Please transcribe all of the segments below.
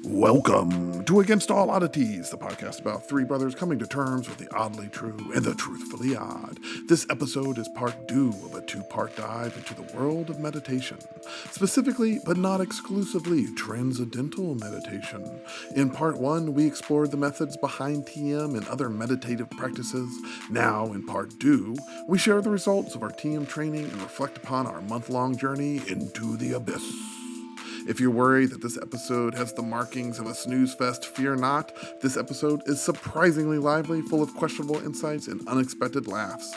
Welcome to Against All Oddities, the podcast about three brothers coming to terms with the oddly true and the truthfully odd. This episode is part 2 of a 2-part dive into the world of meditation, specifically, but not exclusively, Transcendental Meditation. In part 1, we explored the methods behind TM and other meditative practices. Now, in part 2, we share the results of our TM training and reflect upon our month-long journey into the abyss. If you're worried that this episode has the markings of a snoozefest, fear not. This episode is surprisingly lively, full of questionable insights and unexpected laughs.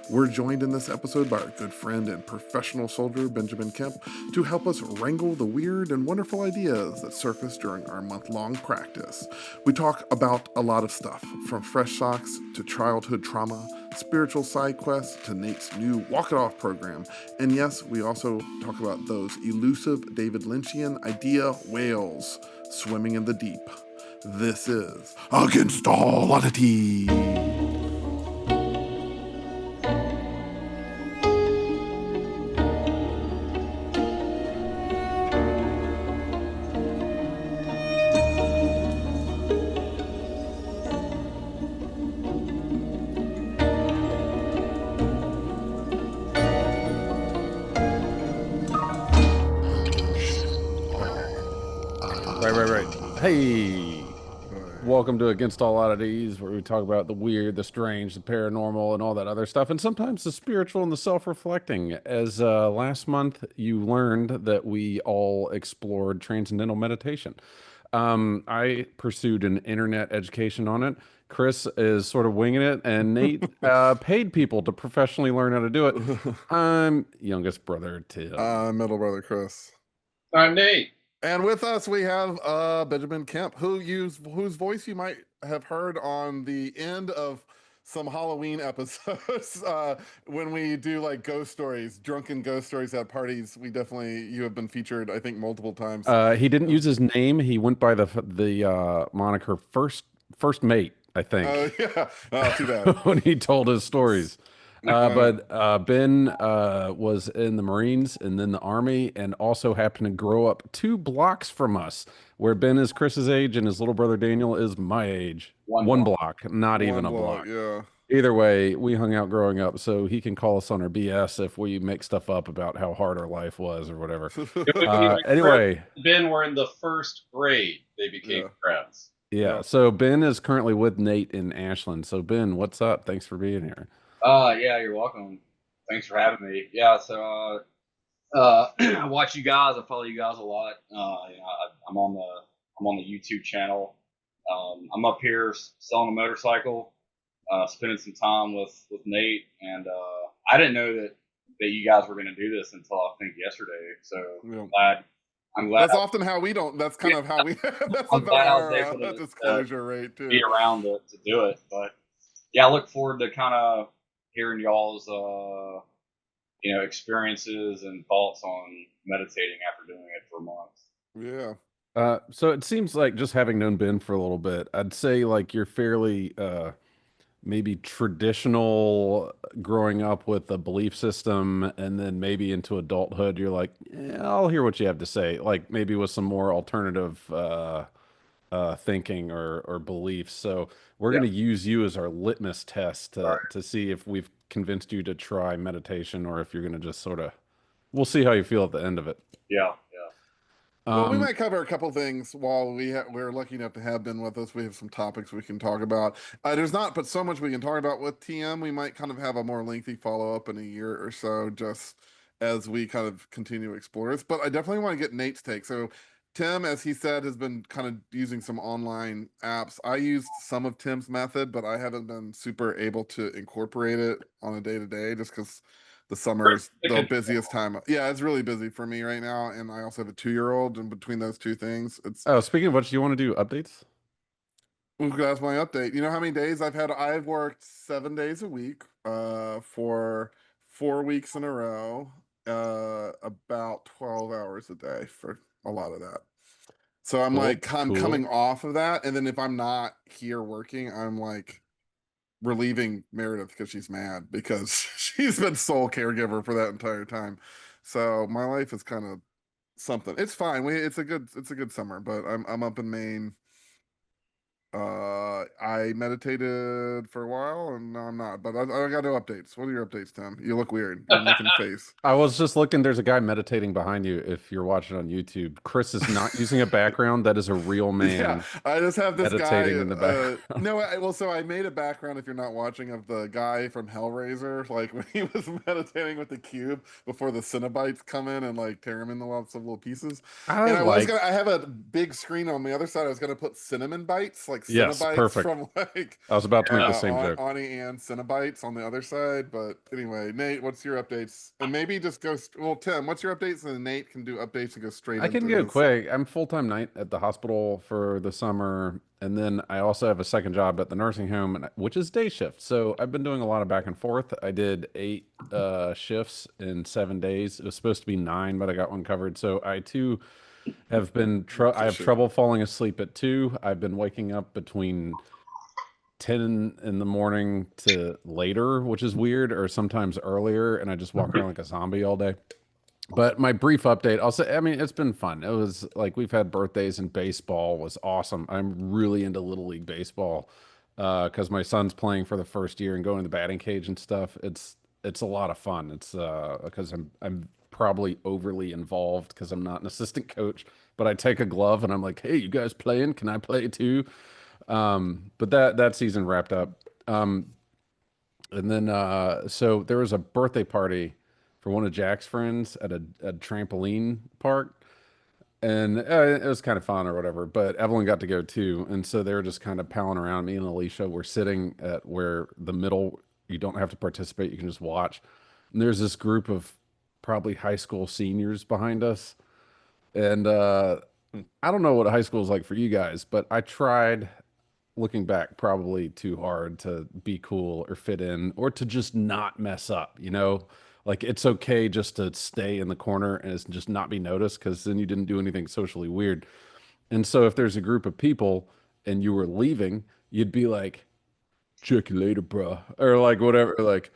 We're joined in this episode by our good friend and professional soldier, Benjamin Kemp, to help us wrangle the weird and wonderful ideas that surface during our month-long practice. We talk about a lot of stuff, from fresh socks to childhood trauma, spiritual side quests to Nate's new Walk It Off program. And yes, we also talk about those elusive David Lynchain idea whales swimming in the deep. This is Against All Oddities. Right. Hey, welcome to Against All Oddities, where we talk about the weird, the strange, the paranormal, and all that other stuff, and sometimes the spiritual and the self-reflecting. As last month, you learned that we all explored Transcendental Meditation. I pursued an internet education on it. Chris is sort of winging it, and Nate paid people to professionally learn how to do it. I'm youngest brother Tim. Middle brother Chris. I'm Nate. And with us, we have Benjamin Kemp, whose voice you might have heard on the end of some Halloween episodes when we do like ghost stories, drunken ghost stories at parties. You have been featured, I think, multiple times. He didn't use his name. He went by the moniker first mate, I think. Oh yeah, oh, too bad. When he told his stories. But Ben was in the Marines and then the Army, and also happened to grow up 2 blocks from us, where Ben is Chris's age and his little brother Daniel is my age. One block, not even a block. Yeah. Either way, we hung out growing up, so he can call us on our BS if we make stuff up about how hard our life was or whatever. Anyway, Ben were in the first grade. They became friends. Yeah, so Ben is currently with Nate in Ashland. So Ben, what's up? Thanks for being here. Yeah, you're welcome. Thanks for having me. Yeah, so I watch you guys. I follow you guys a lot. I'm on the YouTube channel. I'm up here selling a motorcycle, spending some time with Nate, and I didn't know that you guys were going to do this until I think yesterday. So I'm glad. That's often how we don't. That's kind of how we. That's I'm about our to, disclosure rate too. Be around to do it, but yeah, I look forward to kind of hearing y'all's experiences and thoughts on meditating after doing it for months. Yeah. So it seems like, just having known Ben for a little bit, I'd say like you're fairly maybe traditional, growing up with a belief system, and then maybe into adulthood you're like, I'll hear what you have to say, like maybe with some more alternative thinking or beliefs. So we're going to use you as our litmus test to see if we've convinced you to try meditation, or if you're going to just sort of, we'll see how you feel at the end of it. Yeah. Well, we might cover a couple things while we're lucky enough to have Ben with us. We have some topics we can talk about. There's not but so much we can talk about with TM. We might kind of have a more lengthy follow-up in a year or so, just as we kind of continue to explore this. But I definitely want to get Nate's take. So Tim, as he said, has been kind of using some online apps. I used some of Tim's method, but I haven't been super able to incorporate it on a day-to-day just because the summer is the busiest time. Yeah, it's really busy for me right now, and I also have a 2-year-old, and between those two things, it's... Oh, speaking of which, do you want to do updates? That's my update. You know how many days I've had? I've worked 7 days a week for 4 weeks in a row, about 12 hours a day for a lot of that. So I'm coming off of that, and then if I'm not here working, I'm like relieving Meredith because she's mad because she's been sole caregiver for that entire time. So my life is kind of something. It's fine. It's a good summer, but I'm up in Maine. I meditated for a while, and now I'm not. But I got no updates. What are your updates, Tim? You look weird. You're making a face. I was just looking. There's a guy meditating behind you. If you're watching on YouTube, Chris is not using a background. That is a real Yeah, man I just have this guy. meditating in the background. No, so I made a background, if you're not watching, of the guy from Hellraiser, like when he was meditating with the cube before the Cenobites come in and like tear him into lots of little pieces. I And like. I have a big screen on the other side. I was gonna put cinnamon bites, like Yes, Cenobites perfect. from like I was about to make the same joke. Ani and Cenobites on the other side. But anyway, Nate, what's your updates? And maybe just go. Well, Tim, what's your updates? And Nate can do updates and go straight I can into go his. quick. I'm full-time night at the hospital for the summer, and then I also have a second job at the nursing home, which is day shift. So I've been doing a lot of back and forth. I did 8 shifts in 7 days. It was supposed to be 9, but I got one covered. So I too have been. I have trouble falling asleep at 2. I've been waking up between 10 in the morning to later, which is weird, or sometimes earlier, and I just walk around like a zombie all day. But my brief update, I'll say, I mean, it's been fun. It was like we've had birthdays, and baseball was awesome. I'm really into Little League baseball because my son's playing for the first year and going to the batting cage and stuff. It's a lot of fun. It's because I'm probably overly involved because I'm not an assistant coach, but I take a glove and I'm like, hey, you guys playing? Can I play too? But that season wrapped up. And then so there was a birthday party for one of Jack's friends at a trampoline park, and it was kind of fun or whatever. But Evelyn got to go too, and so they were just kind of palling around. Me and Alicia were sitting at where the middle. You don't have to participate; you can just watch. And there's this group of probably high school seniors behind us, and I don't know what high school is like for you guys, but I tried looking back, probably too hard to be cool or fit in or to just not mess up, you know? Like it's okay just to stay in the corner and just not be noticed because then you didn't do anything socially weird. And so if there's a group of people and you were leaving, you'd be like, check you later, bro. Or like whatever, like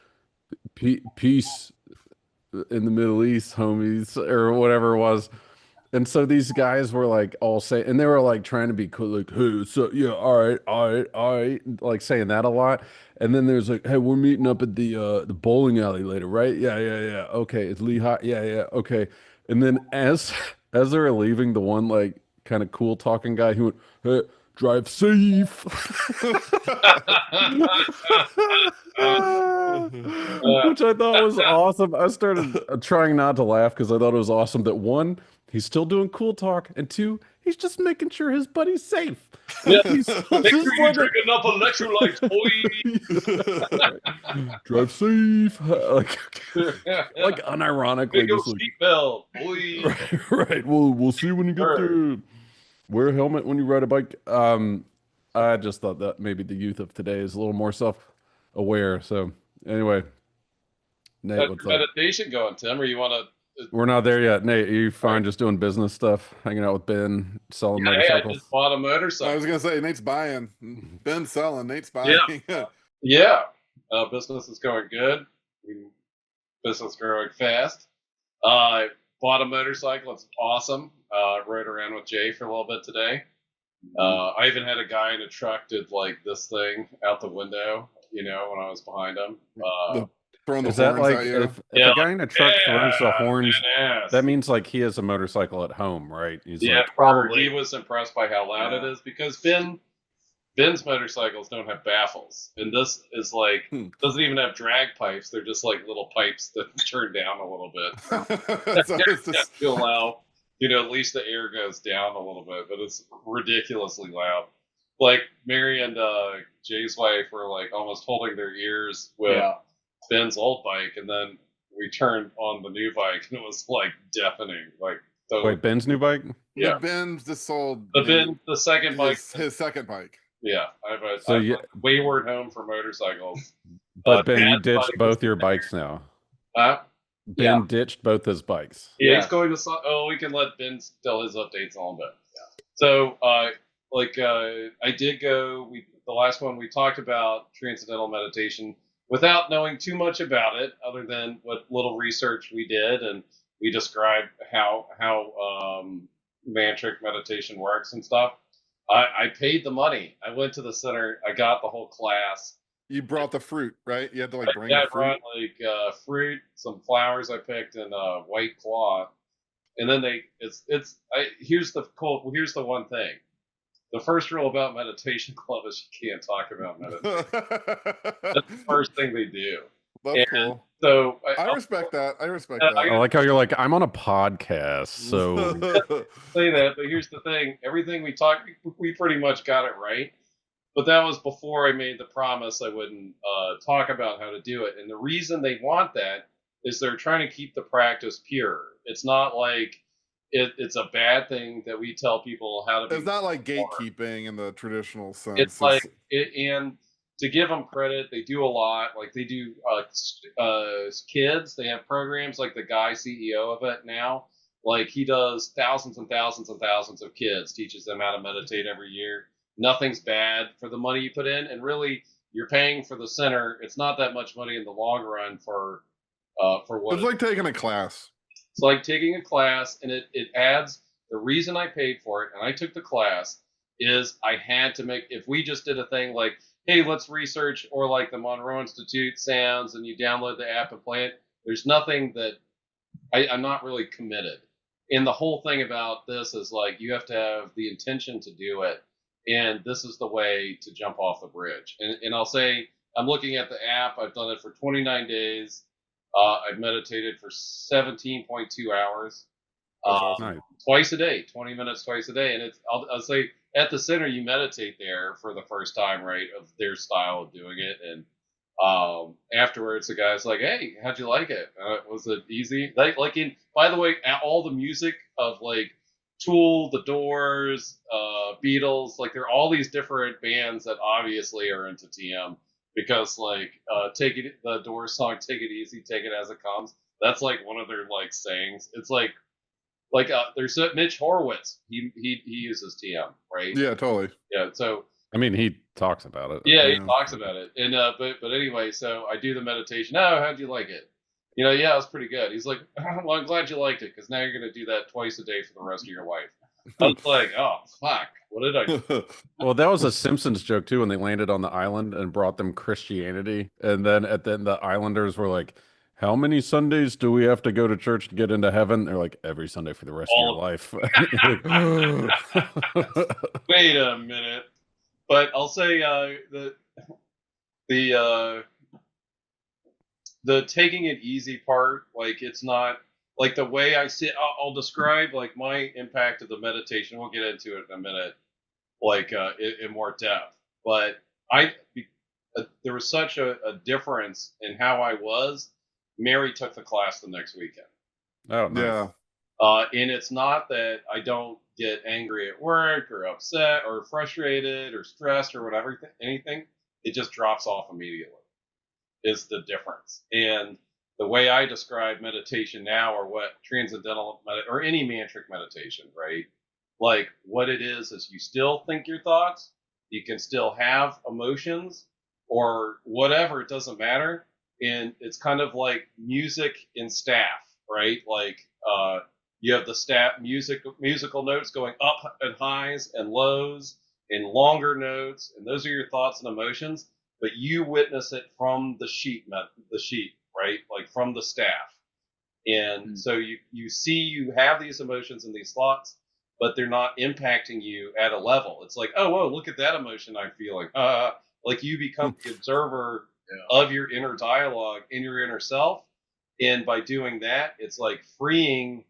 peace in the Middle East, homies, or whatever it was. And so these guys were like all saying, and they were like trying to be cool, like, hey, so yeah, all right, like saying that a lot. And then there's like, hey, we're meeting up at the bowling alley later, right? Yeah, yeah, yeah. Okay, it's Lehigh. Yeah, yeah, okay. And then as they were leaving, the one like kind of cool talking guy who went, hey, drive safe. Which I thought was awesome. I started trying not to laugh because I thought it was awesome that one, he's still doing cool talk, and two, he's just making sure his buddy's safe. Yeah. He's Make sure you drink enough electrolytes, boy. Drive safe. Like unironically, Big just old like seatbelt, boy. right. We'll see when you get there. Wear a helmet when you ride a bike. I just thought that maybe the youth of today is a little more self-aware. So anyway, Nate, How's what's your up? meditation going, Tim? Or you want to? We're not there yet. Nate, are you fine just doing business stuff, hanging out with Ben, selling Yeah, I motorcycles? just bought a I motorcycle. was gonna say Nate's buying, Ben's selling, Nate's Yeah. buying. Yeah, business is going good. Business growing fast. I bought a motorcycle. It's awesome. Rode around with Jay for a little bit today. I even had a guy in a truck did like this thing out the window, you know, when I was behind him. Throwing the Is that horns like at you. if Yeah, a guy in a truck throws the horns, badass. that means like he has a motorcycle at home, right? He's Yeah, like, probably. He was impressed by how loud it Yeah. is because Ben's motorcycles don't have baffles, and this is like doesn't even have drag pipes. They're just like little pipes that turn down a little bit So it's just to allow, you know, at least the air goes down a little bit. But it's ridiculously loud. Like Mary and Jay's wife were like almost holding their ears with Ben's old bike, and then we turned on the new bike, and it was like deafening. Like wait, Ben's new bike? Yeah. Ben's just sold the second bike. his second bike. Yeah, I have a, So I have you- a wayward home for motorcycles. But Ben, you Dad's ditched bike both is your in there. bikes now. Yeah. Ben ditched both his bikes. Yeah, he's going to. Oh, we can let Ben tell his updates on that. Yeah. So, I did go. The last one we talked about Transcendental Meditation without knowing too much about it, other than what little research we did, and we describe how mantric meditation works and stuff. I paid the money. I went to the center. I got the whole class. You brought the fruit, right? You had to like bring I the fruit. brought like fruit, some flowers I picked, and white cloth. And then here's the one thing. The first rule about meditation club is you can't talk about meditation. That's the first thing they do. That's cool. So I respect that. I like how you're like, I'm on a podcast, so say that. But here's the thing: everything we pretty much got it right. But that was before I made the promise I wouldn't talk about how to do it. And the reason they want that is they're trying to keep the practice pure. It's not like it's a bad thing that we tell people how to be. It's not like gatekeeping in the traditional sense. It's like, and to give them credit, they do a lot. Like they do kids. They have programs like the guy CEO of it now. Like he does thousands and thousands and thousands of kids, teaches them how to meditate every year. Nothing's bad for the money you put in, and really you're paying for the center. It's not that much money in the long run for what it's like taking a class. It's like taking a class, and it adds. The reason I paid for it and I took the class is I had to make. If we just did a thing like, hey, let's research, or like the Monroe Institute sounds, and you download the app and play it, there's nothing that I'm not really committed. And the whole thing about this is like you have to have the intention to do it. And this is the way to jump off the bridge. And I'll say, I'm looking at the app. I've done it for 29 days. I've meditated for 17.2 hours. Nice. Twice a day, 20 minutes twice a day. And I'll say, at the center, you meditate there for the first time, right, of their style of doing it. And afterwards, the guy's like, hey, how'd you like it? Was it easy? By the way, all the music of like, Tool, The Doors, Beatles, like there are all these different bands that obviously are into TM because like the Doors song "Take It Easy, Take It As It Comes." That's like one of their like sayings. It's like there's Mitch Horowitz. He uses TM, right? Yeah, totally. Yeah, so I mean he talks about it. Yeah, he talks about it, and but anyway, so I do the meditation. Oh, how'd you like it? Yeah, it was pretty good. He's like, well, I'm glad you liked it because now you're going to do that twice a day for the rest of your life. I was like, oh, fuck. What did I do? Well, that was a Simpsons joke, too, when they landed on the island and brought them Christianity. And then at the end, the Islanders were like, how many Sundays do we have to go to church to get into heaven? They're like, every Sunday for the rest of your life. Wait a minute. But I'll say the taking it easy part, like it's not like the way I see it. I'll describe like my impact of the meditation. We'll get into it in a minute, like in more depth. But there was such a difference in how I was. Mary took the class the next weekend. Oh, nice. Yeah. And it's not that I don't get angry at work or upset or frustrated or stressed or whatever, anything. It just drops off immediately. Is the difference. And the way I describe meditation now, or what transcendental or any mantric meditation, right? Like what it is you still think your thoughts, you can still have emotions or whatever, it doesn't matter. And it's kind of like music in staff, right? Like you have the staff musical notes going up and highs and lows and longer notes, and those are your thoughts and emotions. But you witness it from the sheet, right? Like from the staff. And so you see you have these emotions and these thoughts, but they're not impacting you at a level. It's like, oh, whoa, look at that emotion I'm feeling. Like you become the observer of your inner dialogue in your inner self. And by doing that, it's like freeing.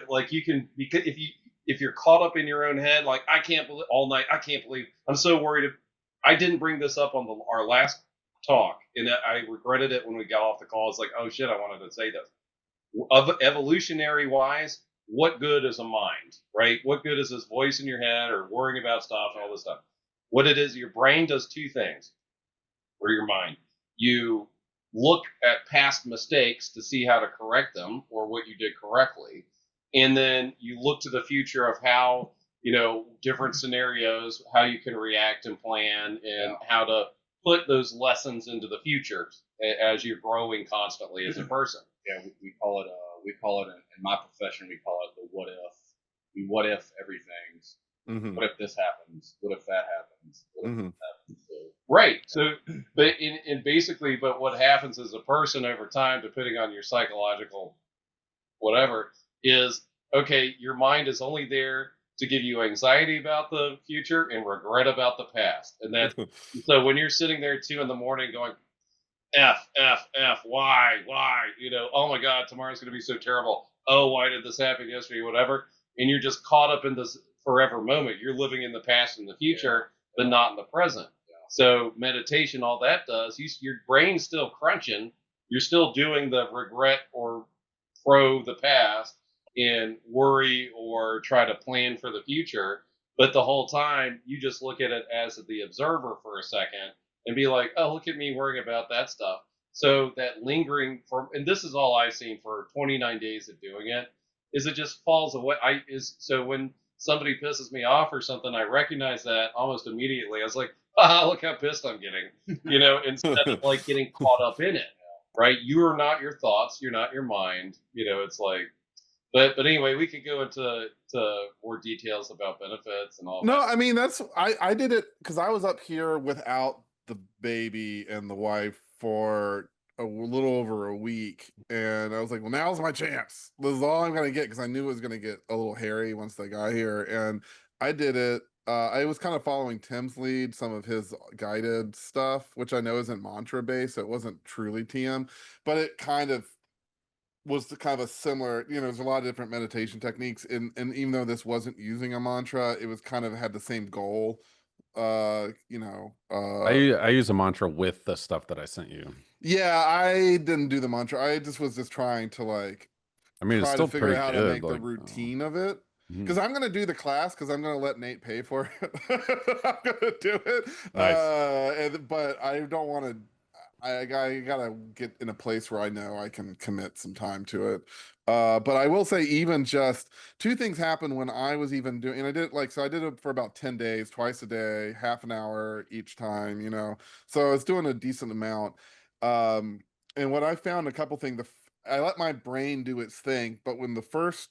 Like you can, because if you're caught up in your own head, like I can't believe all night, I can't believe, I'm so worried. I didn't bring this up on our last talk, and I regretted it when we got off the call. It's like, oh shit, I wanted to say this. Evolutionary wise, what good is a mind, right? What good is this voice in your head or worrying about stuff and all this stuff? What it is, your brain does two things, or your mind. You look at past mistakes to see how to correct them or what you did correctly, and then you look to the future of how, different scenarios, how you can react and plan, and how to put those lessons into the future as you're growing constantly as a person. Yeah, we call it we call it in my profession, we call it the what if. We what if everything. Mm-hmm. What if this happens? What if that happens? What if Mm-hmm. this happens? So, Right. So, but in basically, but what happens as a person over time, depending on your psychological whatever, is okay. Your mind is only there to give you anxiety about the future and regret about the past, and that. So when you're sitting there 2 in the morning going, F, why, oh my God, tomorrow's going to be so terrible. Oh, why did this happen yesterday, whatever. And you're just caught up in this forever moment. You're living in the past and the future, but not in the present. So meditation, all that does, your brain's still crunching. You're still doing the regret or pro the past and worry or try to plan for the future. But the whole time, you just look at it as the observer for a second and be like, oh, look at me worrying about that stuff. So that lingering and this is all I've seen for 29 days of doing it, is it just falls away. So when somebody pisses me off or something, I recognize that almost immediately. I was like, look how pissed I'm getting, instead of like getting caught up in it, right? You are not your thoughts. You're not your mind. It's like, but anyway, we could go into more details about benefits and all No, that. I mean, I did it because I was up here without the baby and the wife for a little over a week, and I was like, well, now's my chance. This is all I'm gonna get, because I knew it was gonna get a little hairy once they got here, and I did it. I was kind of following Tim's lead, some of his guided stuff, which I know isn't mantra based, so it wasn't truly TM, but it kind of was the kind of a similar, there's a lot of different meditation techniques, and even though this wasn't using a mantra, it was kind of had the same goal. I use a mantra with the stuff that I sent you. Yeah, I didn't do the mantra. I just was trying to like I mean, it's try to still figure pretty out how to good. make the Like, routine of it. mhm. Because I'm gonna do the class, because I'm gonna let Nate pay for it. I'm gonna do it. Nice. But I don't want to. I gotta get in a place where I know I can commit some time to it. But I will say, even just two things happened when I was even doing, and I did I did it for about 10 days, twice a day, half an hour each time, So I was doing a decent amount. Um, and what I found, a couple things, I let my brain do its thing, but when the first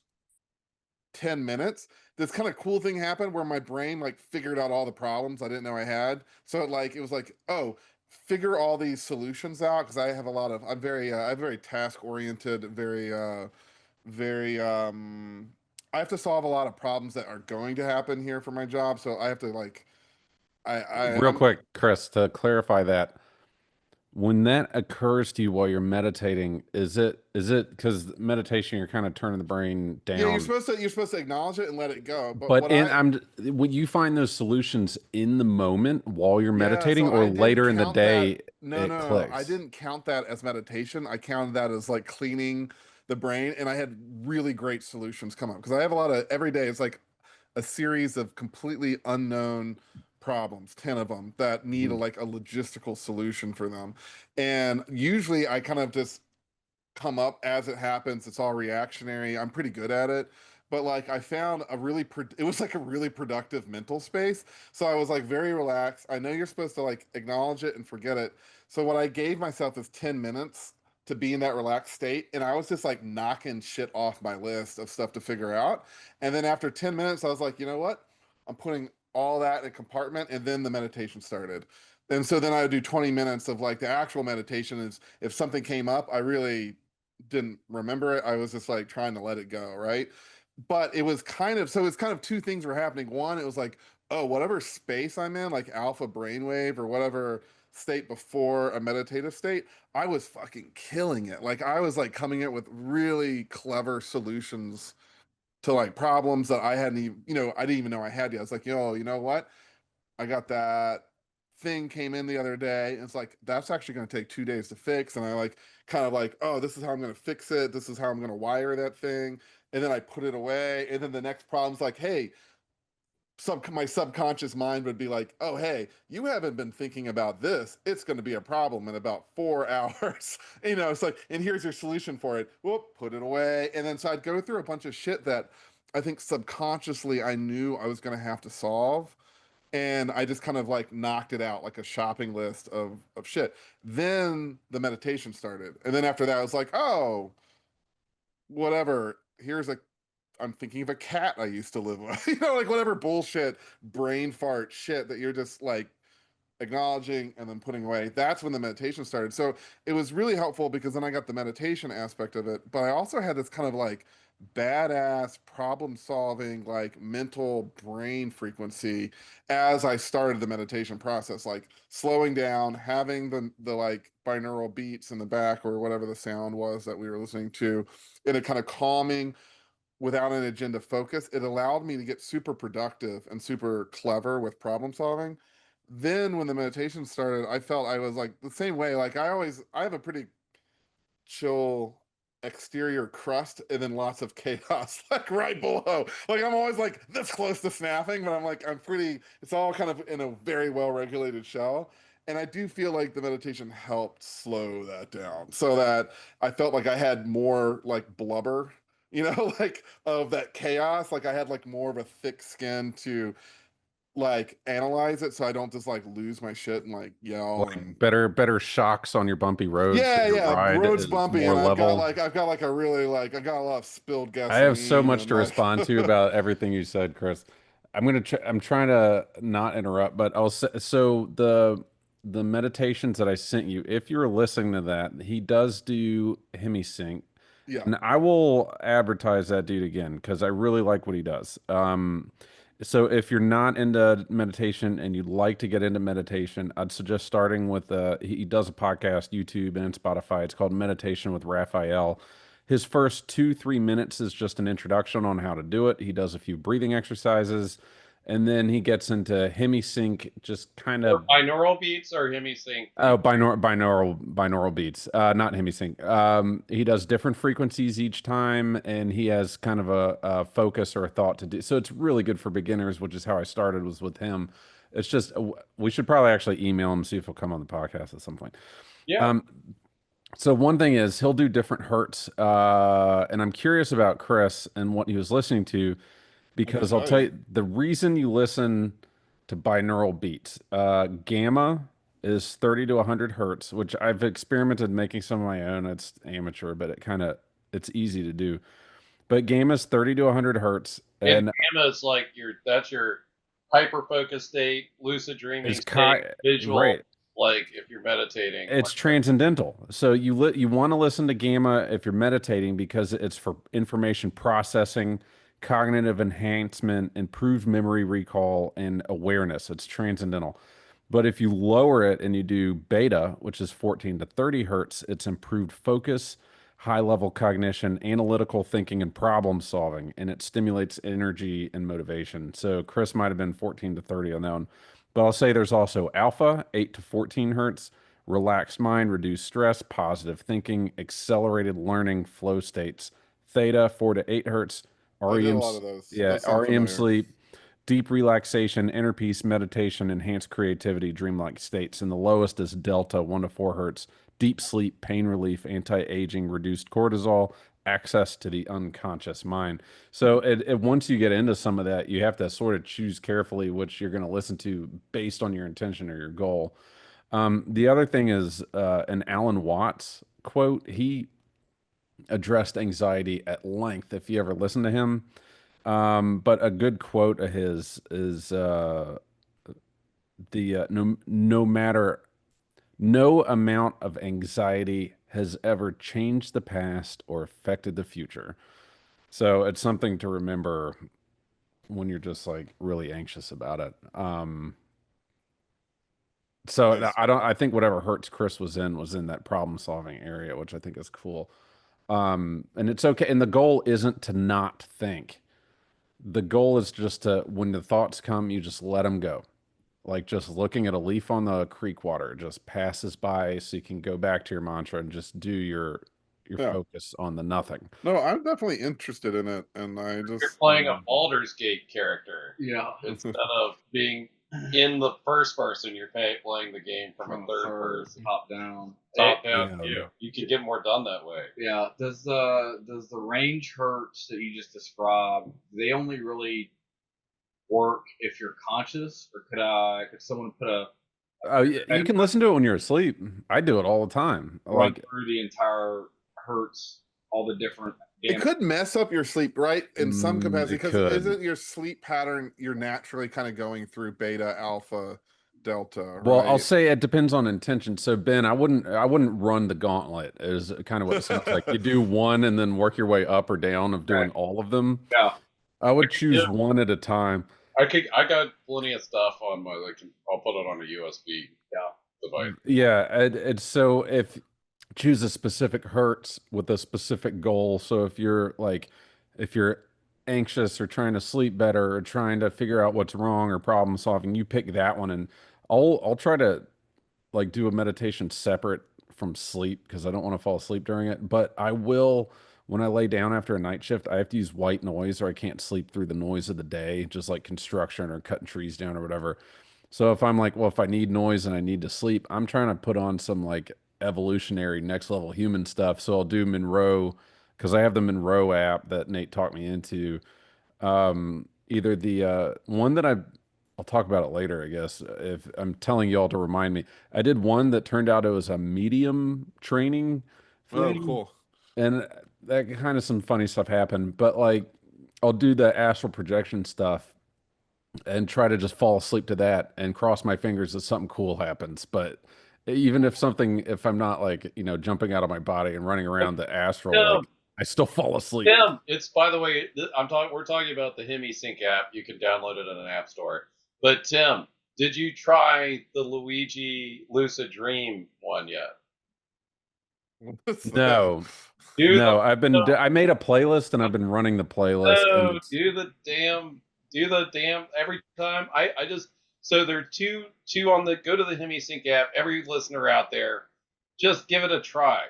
10 minutes, this kind of cool thing happened where my brain like figured out all the problems I didn't know I had. So it was like, oh, figure all these solutions out, because I'm very task oriented, very I have to solve a lot of problems that are going to happen here for my job. So I have to like Real I'm quick, Chris, to clarify that, when that occurs to you while you're meditating, is it because meditation, you're kind of turning the brain yeah, down? you're supposed to acknowledge it and let it go. But But when you find those solutions in the moment while you're yeah, meditating, so or I didn't later in the count that. day, No, it no, no. I clicks. didn't count that as meditation. I counted that as like cleaning the brain, and I had really great solutions come up, because I have a lot of every day. It's like a series of completely unknown problems, 10 of them, that need Mhm. like a logistical solution for them. And usually I kind of just come up as it happens. It's all reactionary. I'm pretty good at it. But like I found it was like a really productive mental space. So I was like very relaxed. I know you're supposed to like acknowledge it and forget it. So what I gave myself is 10 minutes to be in that relaxed state. And I was just like knocking shit off my list of stuff to figure out. And then after 10 minutes, I was like, you know what? I'm putting all that in a compartment. And then the meditation started. And so then I would do 20 minutes of like the actual meditation. Is if something came up, I really didn't remember it. I was just like trying to let it go, right? But it was it's kind of two things were happening. One, it was like, oh, whatever space I'm in, like alpha brainwave or whatever state before a meditative state, I was fucking killing it. Like I was like coming in with really clever solutions to like problems that I hadn't even, I didn't even know I had yet. I was like, you know what? I got that thing came in the other day, and it's like, that's actually going to take 2 days to fix. And I like kind of like, oh, this is how I'm going to fix it. This is how I'm going to wire that thing. And then I put it away. And then the next problem's like, hey, my subconscious mind would be like, oh, hey, you haven't been thinking about this. It's going to be a problem in about 4 hours. It's like, and here's your solution for it. Whoop, put it away. And then so I'd go through a bunch of shit that I think subconsciously I knew I was going to have to solve, and I just kind of like knocked it out like a shopping list of shit. Then the meditation started, and then after that, I was like, oh, whatever. I'm thinking of a cat I used to live with. You know, like whatever bullshit brain fart shit that you're just like acknowledging and then putting away. That's when the meditation started. So it was really helpful because then I got the meditation aspect of it, but I also had this kind of like badass problem solving, like mental brain frequency as I started the meditation process, like slowing down, having the like binaural beats in the back or whatever the sound was that we were listening to in a kind of calming without an agenda focus. It allowed me to get super productive and super clever with problem solving. Then when the meditation started, I felt I was like the same way. Like I have a pretty chill exterior crust and then lots of chaos like right below. Like I'm always like this close to snapping, but I'm pretty, it's all kind of in a very well regulated shell. And I do feel like the meditation helped slow that down so that I felt like I had more like blubber, you know, like of that chaos. Like I had like more of a thick skin to like analyze it so I don't just like lose my shit and like yell Like and better shocks on your bumpy roads, so yeah, your yeah, ride road's is bumpy, more and level. I've got like a really like I got a lot of spilled I have so gasoline much and to like respond to about everything you said, Chris. I'm trying to not interrupt, but I'll say so the meditations that I sent you, if you're listening to that, he does do hemisync. yeah, And I will advertise that dude again because I really like what he does. So if you're not into meditation and you'd like to get into meditation, I'd suggest starting with he does a podcast, YouTube and Spotify. It's called Meditation with Raphael. His first 2, 3 minutes is just an introduction on how to do it. He does a few breathing exercises, and then he gets into hemisync, just kind Or of binaural beats or hemisync oh, beats. binaural beats, not hemisync. He does different frequencies each time, and he has kind of a focus or a thought to do. So it's really good for beginners, which is how I started was with him. It's just we should probably actually email him see if he'll come on the podcast at some point. Yeah. Um, so one thing is he'll do different hertz, and I'm curious about Chris and what he was listening to I can because I'll tell tell you. you the reason you listen to binaural beats. Gamma is 30 to 100 hertz, which I've experimented making some of my own. It's amateur, but it's easy to do. But gamma is 30 to 100 hertz, And and gamma is like that's your hyper focus state, lucid is dreaming state, visual, right. like if you're meditating. It's transcendental. So you want to listen to gamma if you're meditating because it's for information processing, cognitive enhancement, improved memory recall, and awareness. It's transcendental. But if you lower it and you do beta, which is 14 to 30 hertz, it's improved focus, high level cognition, analytical thinking, and problem solving, and it stimulates energy and motivation. So Chris might have been 14 to 30 on that one. But I'll say there's also alpha, 8 to 14 hertz, relaxed mind, reduced stress, positive thinking, accelerated learning, flow states. Theta, 4 to 8 hertz, I did a REM, lot of those. yeah, Those sound REM familiar. sleep, deep relaxation, inner peace, meditation, enhanced creativity, dreamlike states. And the lowest is delta, 1 to 4 hertz, deep sleep, pain relief, anti-aging, reduced cortisol, access to the unconscious mind. So once you get into some of that, you have to sort of choose carefully which you're going to listen to based on your intention or your goal. The other thing is an Alan Watts quote. He addressed anxiety at length. If you ever listen to him, but a good quote of his is the no matter no amount of anxiety has ever changed the past or affected the future. So it's something to remember when you're just like really anxious about it. So Nice. I think whatever hurts Chris was in that problem solving area, which I think is cool. And it's okay. And the goal isn't to not think. The goal is just to, when the thoughts come, you just let them go. Like just looking at a leaf on the creek water just passes by so you can go back to your mantra and just do your Yeah. focus on the nothing. No, I'm definitely interested in it, and I You're just playing a Baldur's Gate character. Yeah. Instead of being in the first person, you're playing the game from a third person. top down. Top down Yeah. view. You can get more done that way. Yeah. Does the range hertz that you just described, they only really work if you're conscious, or could someone put a Oh, yeah, you can listen to it when you're asleep. I do it all the time. run Like through the entire hertz, all the different It could mess up your sleep, right? In some capacity, It because could. isn't your sleep pattern, you're naturally kind of going through beta, alpha, delta, right? Well, I'll say it depends on intention. So Ben, I wouldn't run the gauntlet is kind of what it sounds like. You do one and then work your way up or down of doing all of them. Yeah. I would choose one at a time. I got plenty of stuff on my I'll put it on a USB device. Yeah, it's so if choose a specific hertz with a specific goal. So if you're anxious or trying to sleep better or trying to figure out what's wrong or problem solving, you pick that one, and I'll try to like do a meditation separate from sleep because I don't want to fall asleep during it. But I will, when I lay down after a night shift, I have to use white noise or I can't sleep through the noise of the day, just like construction or cutting trees down or whatever. So if I'm like, well, if I need noise and I need to sleep, I'm trying to put on some like evolutionary next level human stuff. So I'll do Monroe because I have the Monroe app that Nate talked me into. Either the one that I'll talk about it later, I guess. If I'm telling y'all to remind me, I did one that turned out it was a medium training thing. Oh, cool. And that kind of some funny stuff happened. But like, I'll do the astral projection stuff and try to just fall asleep to that and cross my fingers that something cool happens. But even if I'm not like, jumping out of my body and running around the astral, like I still fall asleep. Yeah, it's, by the way, we're talking about the HemiSync app. You can download it in an app store. But Tim, did you try the Luigi Lucid Dream one yet? No. I made a playlist and I've been running the playlist. Oh, do the damn every time. So there are two on the, go to the HemiSync app. Every listener out there, just give it a try.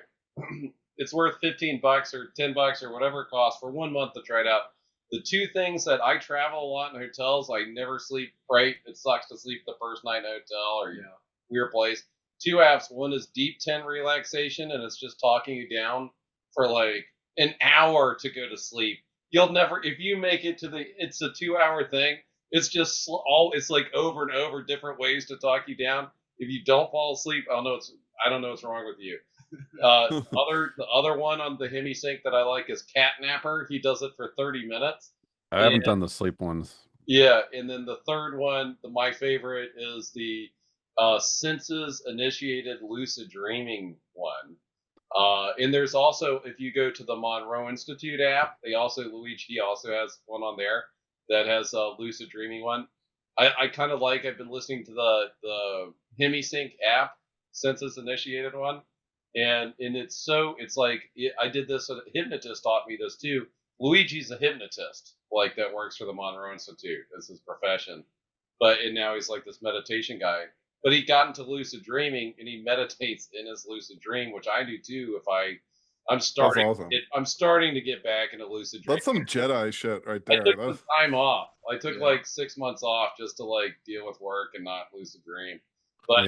It's worth $15 or $10 or whatever it costs for 1 month to try it out. The two things that I travel a lot in hotels, I never sleep right. It sucks to sleep the first night in a hotel or weird place. Two apps. One is Deep 10 relaxation, and it's just talking you down for like an hour to go to sleep. You'll never, if you make it to it's a 2-hour thing. It's just it's like over and over different ways to talk you down. If you don't fall asleep, I don't know what's wrong with you. The other one on the HemiSync that I like is Catnapper. He does it for 30 minutes. I haven't done the sleep ones. Yeah, and then the third one, my favorite, is the senses initiated lucid dreaming one. And there's also, if you go to the Monroe Institute app, Luigi also has one on there that has a lucid dreaming one. I kind of I've been listening to the HemiSync app, senses initiated one. And it's like, I did this, a hypnotist taught me this too. Luigi's a hypnotist, like that works for the Monroe Institute. That's his profession. And now he's like this meditation guy. But he got into lucid dreaming and he meditates in his lucid dream, which I do too. I'm starting to get back into lucid dreaming. That's some Jedi shit right there. I took the time off. I took like 6 months off just to like deal with work and not lucid dream. But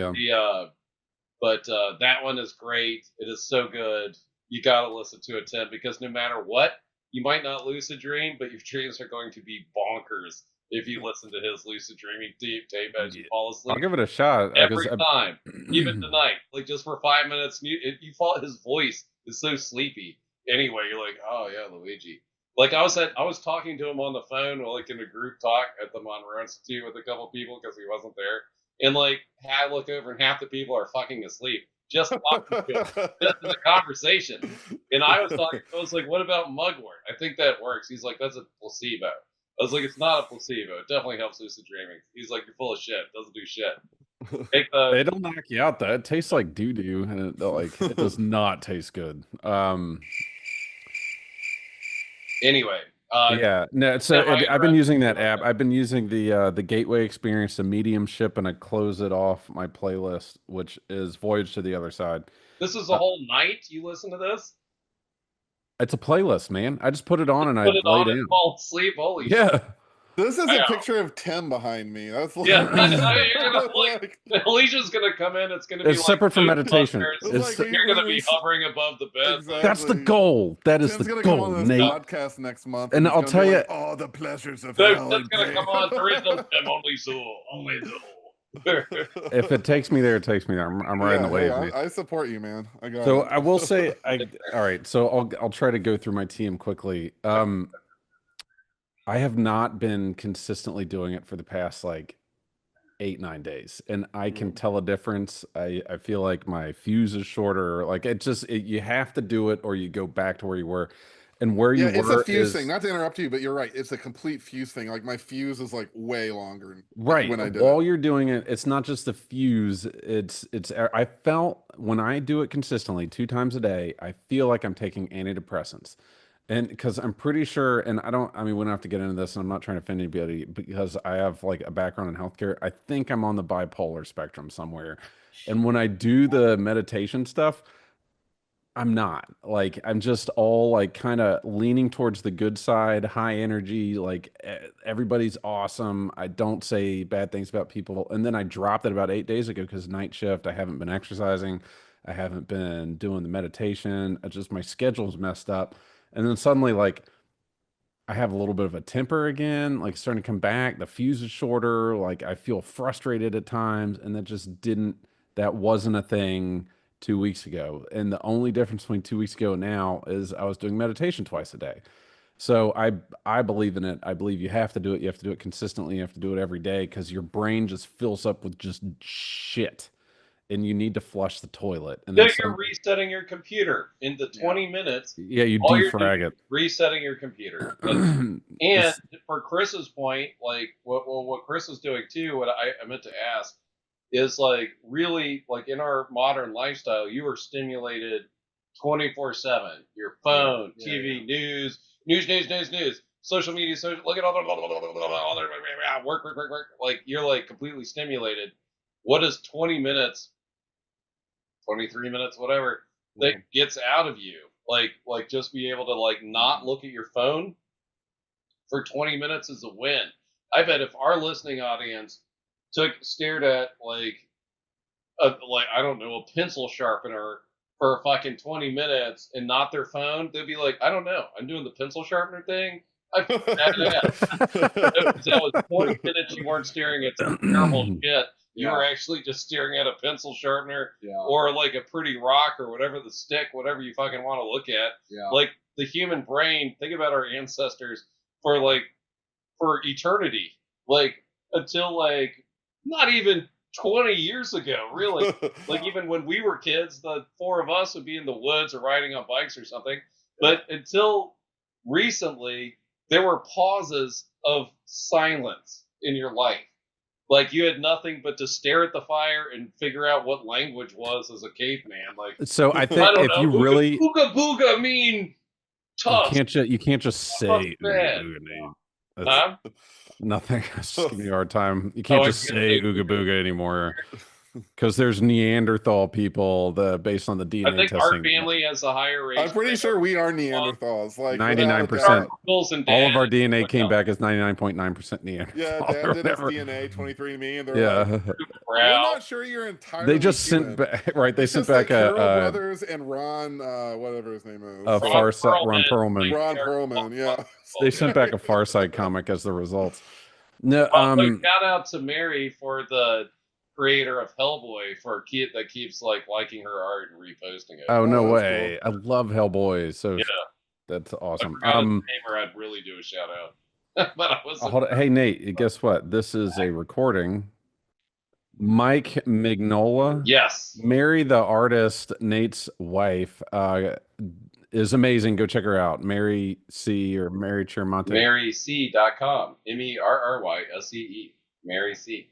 that one is great. It is so good. You got to listen to it, Tim, because no matter what, you might not lucid dream, but your dreams are going to be bonkers if you listen to his lucid dreaming tape as you fall asleep. I'll give it a shot. Every time. Even tonight. Like just for 5 minutes, his voice is so sleepy. Anyway, you're like, oh yeah, Luigi. Like I was talking to him on the phone, like in a group talk at the Monroe Institute with a couple people because he wasn't there. And like, I look over and half the people are fucking asleep. Just talking to him, just in the conversation. And I was like, what about mugwort? I think that works. He's like, that's a placebo. I was like, it's not a placebo. It definitely helps lucid dreaming. He's like, you're full of shit. It doesn't do shit. It'll knock you out though. It tastes like doo-doo and it does not taste good. Anyway. No. So I've been using that app. I've been using the Gateway Experience, the mediumship, and I close it off my playlist, which is Voyage to the Other Side. This is a whole night you listen to this? It's a playlist, man. I just put it on and I lay down and fall asleep. Holy shit. This is a picture of Tim behind me. That's like, you're gonna Alicia's gonna come in. It's gonna be separate from meditation. You're gonna be hovering above the bed. Exactly. That's the goal. That is Tim's the gonna goal, come on this Nate. podcast next month, and I'll tell you, all the pleasures of Tim's hell. gonna come on. There is no Tim, only soul, only soul. If it takes me there, it takes me there. I'm riding the Hey, wave, Nate. I support you, man. I got So it. I will say, all right. So I'll try to go through my TM quickly. I have not been consistently doing it for the past like 8, 9 days, and I can tell a difference. I feel like my fuse is shorter. Like you have to do it, or you go back to where you were, and where you It's a were fuse thing. is Not to interrupt you, but you're right. It's a complete fuse thing. Like my fuse is like way longer right. when I did While it. you're doing it, it's not just the fuse. I felt when I do it consistently 2 times a day, I feel like I'm taking antidepressants. And because I'm pretty sure, and I mean, we don't have to get into this, and I'm not trying to offend anybody because I have like a background in healthcare. I think I'm on the bipolar spectrum somewhere. And when I do the meditation stuff, I'm not. Like, I'm just all like kind of leaning towards the good side, high energy, like everybody's awesome. I don't say bad things about people. And then I dropped it about 8 days ago because night shift, I haven't been exercising, I haven't been doing the meditation. My schedule's messed up. And then suddenly, like, I have a little bit of a temper again, like starting to come back. The fuse is shorter. Like I feel frustrated at times, and that wasn't a thing 2 weeks ago. And the only difference between 2 weeks ago and now is I was doing meditation twice a day. So I believe in it. I believe you have to do it. You have to do it consistently. You have to do it every day because your brain just fills up with just shit, and you need to flush the toilet. And then You're resetting your computer in the 20 minutes. yeah, you All you're doing defrag is resetting your computer. And for Chris's point, like what Chris is doing too, what I meant to ask is like really like in our modern lifestyle, you are stimulated 24/7. Your phone, TV, news, social media, look at all the work. Like you're like completely stimulated. What is 20 minutes, 23 minutes, whatever, that gets out of you? Like just be able to like not look at your phone for 20 minutes is a win. I bet if our listening audience stared at like I don't know, a pencil sharpener for fucking 20 minutes and not their phone, they'd be like, I don't know, I'm doing the pencil sharpener thing. I feel that was 20 minutes you weren't staring at some terrible shit. You were actually just staring at a pencil sharpener or like a pretty rock or whatever, the stick, whatever you fucking want to look at. Like the human brain, think about our ancestors for eternity. Like until like not even 20 years ago, really. Like even when we were kids, the four of us would be in the woods or riding on bikes or something. But until recently, there were pauses of silence in your life. Like you had nothing but to stare at the fire and figure out what language was as a caveman. Like so I think if you really ooga booga mean tough. you can't just say ooga booga, Nate. Huh? Nothing. It's just giving me a hard time. You can't just say ooga booga anymore. Because there's Neanderthal people based on the DNA I think testing. our family has a higher rate. I'm pretty sure we are Neanderthals. Like 99%. All of our DNA came back as 99.9% Neanderthal. Yeah, Dad did his DNA 23andMe, and they're like, we're not sure you're entirely. They just human. sent back, right? They it's sent just back like Carol Brothers and Ron, whatever his name is, Ron Perlman. Ron Perlman, yeah. They sent back a Far Side comic as the results. No, shout out to Mary for the creator of Hellboy that keeps like liking her art and reposting it. Oh no way! Cool. I love Hellboy, so yeah, that's awesome. I'd really do a shout out, but I wasn't. Hey Nate, guess what? This is a recording. Mike Mignola, yes, Mary the artist, Nate's wife, is amazing. Go check her out, Mary C or Mary Chermonte. MaryC.com, MERRYSEE, Mary C.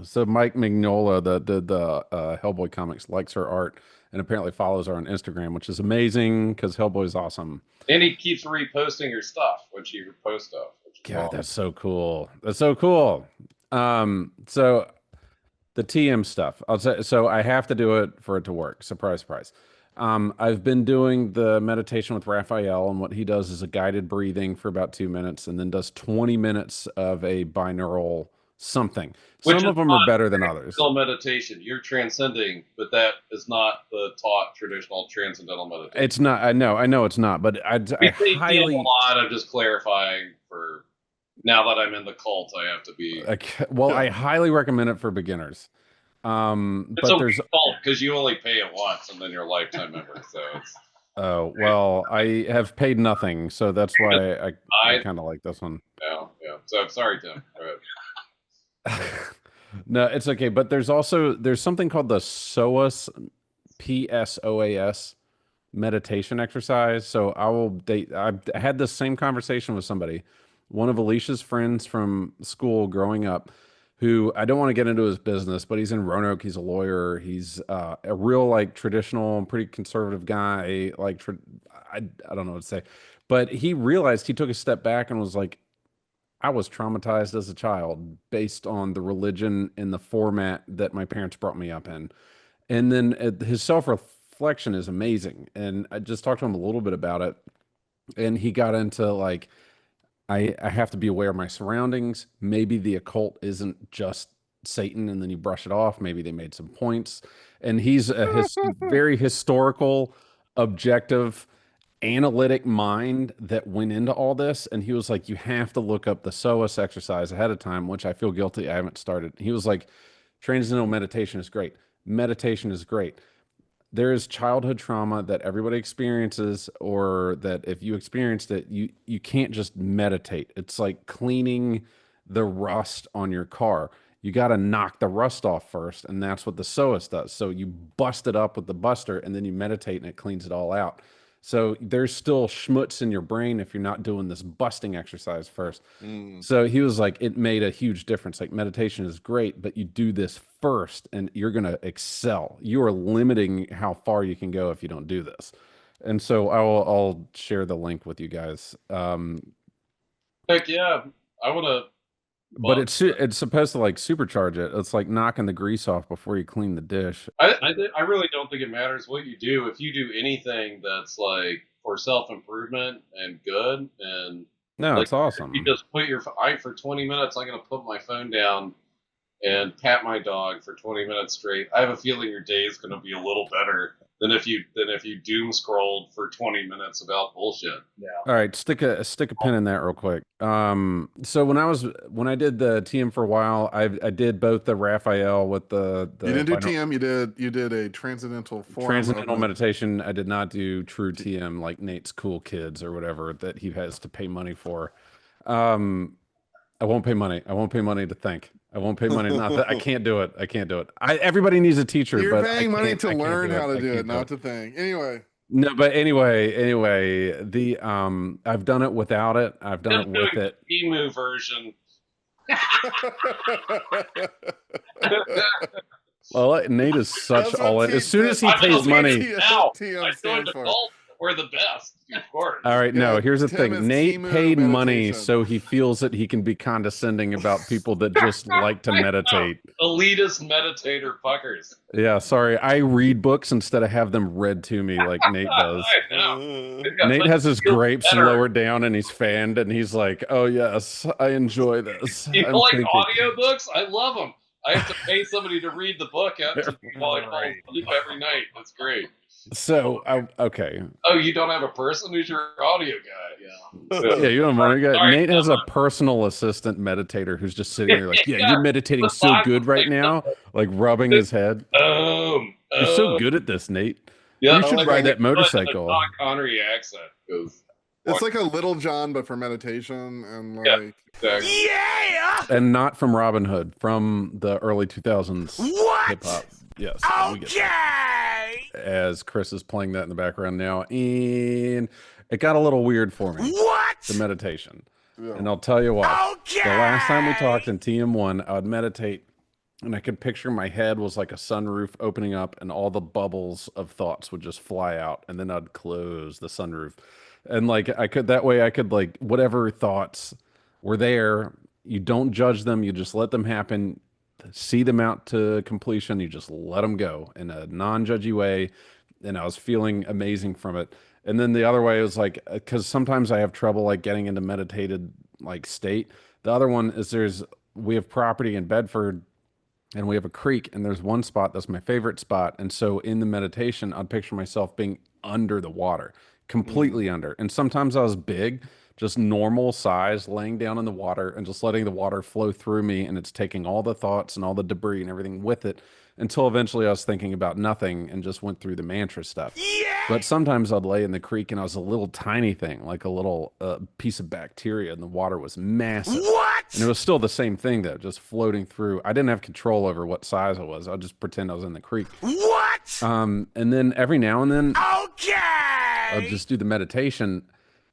So Mike Mignola, the Hellboy comics, likes her art and apparently follows her on Instagram, which is amazing because Hellboy is awesome. And he keeps reposting her stuff when she reposts stuff. God, that's so cool. That's so cool. So the TM stuff, I'll say. So I have to do it for it to work. Surprise, surprise. I've been doing the meditation with Raphael, and what he does is a guided breathing for about 2 minutes, and then does 20 minutes of a binaural something. Some of them are better than others. Still meditation. You're transcending, but that is not the taught traditional transcendental meditation. It's not. I know it's not. But I highly. A lot. I'm just clarifying for Now that I'm in the cult, I have to be. Well, I highly recommend it for beginners. It's But a there's cult because you only pay it once and then you're a lifetime member. So it's. oh well, I have paid nothing, so that's why I I kind of like this one. yeah. So I'm sorry, Tim. No, it's okay. But there's something called the SOAS, PSOAS meditation exercise. So I had this same conversation with somebody, one of Alicia's friends from school growing up, who I don't want to get into his business, but he's in Roanoke. He's a lawyer. He's a real like traditional, pretty conservative guy. I don't know what to say, but he realized he took a step back and was like, I was traumatized as a child based on the religion and the format that my parents brought me up in. And then his self reflection is amazing. And I just talked to him a little bit about it. And he got into like, I have to be aware of my surroundings. Maybe the occult isn't just Satan and then you brush it off. Maybe they made some points. And he's his very historical, objective, analytic mind that went into all this. And he was like, you have to look up the SOAS exercise ahead of time, which I feel guilty. I haven't started. He was like, transcendental meditation is great. Meditation is great. There is childhood trauma that everybody experiences, or that if you experienced it, you can't just meditate. It's like cleaning the rust on your car. You got to knock the rust off first, and that's what the SOAS does. So you bust it up with the buster, and then you meditate, and it cleans it all out. So there's still schmutz in your brain if you're not doing this busting exercise first. So he was like, it made a huge difference. Like meditation is great, but you do this first and you're going to excel. You are limiting how far you can go if you don't do this. And so I'll share the link with you guys. Heck yeah, I want to. But it's supposed to like supercharge it. It's like knocking the grease off before you clean the dish. I really don't think it matters what you do. If you do anything that's like for self improvement and good, and No, like it's awesome. you just put your for 20 minutes. I'm gonna put my phone down and pat my dog for 20 minutes straight. I have a feeling your day is gonna be a little better than if you doom scrolled for 20 minutes about bullshit. Yeah. All right, stick a pin in that real quick. So when I did the TM for a while, I did both the Raphael with the You didn't do TM. You did a transcendental form. transcendental meditation. I did not do true TM like Nate's Cool Kids or whatever that he has to pay money for. I won't pay money. I won't pay money to think. I won't pay money. Not that I can't do it. I can't do it. Everybody needs a teacher. You're but paying money to I can't learn how to I do it, can't not to think. Anyway. No, but anyway, the I've done it without it. I've done it with it. Emu version. Well, Nate is such That's all what in. As soon as he I pays know, money. Now, TM I joined stands the for. cult. We're the best, of course. All right, no, Yeah, here's the Tim is thing. Nate Timu paid money meditation. so he feels that he can be condescending about people that just like to meditate. Elitist meditator fuckers. Yeah, sorry. I read books instead of have them read to me like Nate does. I know. Nate has his Feel grapes better. lower down and he's fanned and he's like, "Oh yes, I enjoy this." You I'm like thinking- audiobooks? I love them. I have to pay somebody to read the book out to me while I fall asleep every night. That's great. So, okay. Oh, you don't have a person who's your audio guy? Yeah. Yeah, you don't want to. Sorry, Nate has a personal assistant meditator who's just sitting there like, "Yeah, Yeah, you're meditating so good right now," like rubbing his head. You're so good at this, Nate. Yeah, You should like ride that a motorcycle. Sean Connery accent goes. It's like a Little John, but for meditation and like. Yeah. Exactly. And not from Robin Hood, from the early 2000s hip hop. Yes. we get that. As Chris is playing that in the background now. And it got a little weird for me. The meditation. Yeah. And I'll tell you what. The last time we talked in TM1, I would meditate and I could picture my head was like a sunroof opening up and all the bubbles of thoughts would just fly out. And then I'd close the sunroof. And like I could, that way I could like, whatever thoughts were there, you don't judge them. You just let them happen, see them out to completion. You just let them go in a non-judgy way. And I was feeling amazing from it. And then the other way was like, because sometimes I have trouble like getting into meditated like state. The other one is we have property in Bedford and we have a creek and there's one spot that's my favorite spot. And so in the meditation, I'd picture myself being under the water, completely under. And sometimes I was big, just normal size, laying down in the water and just letting the water flow through me, and it's taking all the thoughts and all the debris and everything with it until eventually I was thinking about nothing and just went through the mantra stuff. But sometimes I'd lay in the creek and I was a little tiny thing, like a little piece of bacteria, and the water was massive. And it was still the same thing, though, just floating through. I didn't have control over what size I was. I'll just pretend I was in the creek. And then every now and then, I'll just do the meditation.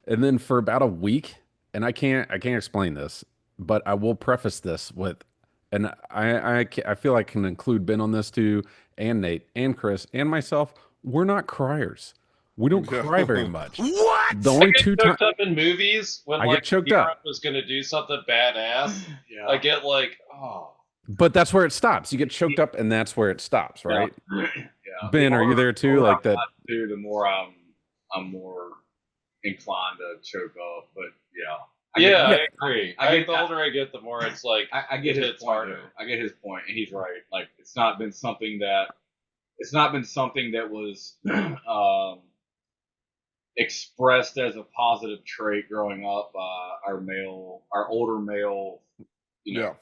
And then for about a week, and I can't explain this, but I will preface this with, and I feel I can include Ben on this too, and Nate, and Chris, and myself. We're not criers. We don't cry very much. The only two times up in movies when I like get choked the hero up. was going to do something badass, I get like, oh. But that's where it stops. You get choked up, and that's where it stops, right? Yeah. Ben, are you there too? Like that? The more I'm more inclined to choke up, but I agree. The older I get, the more it's like I get his point. harder. I get his point, and he's right. Like it's not been something that was expressed as a positive trait growing up by our older male, You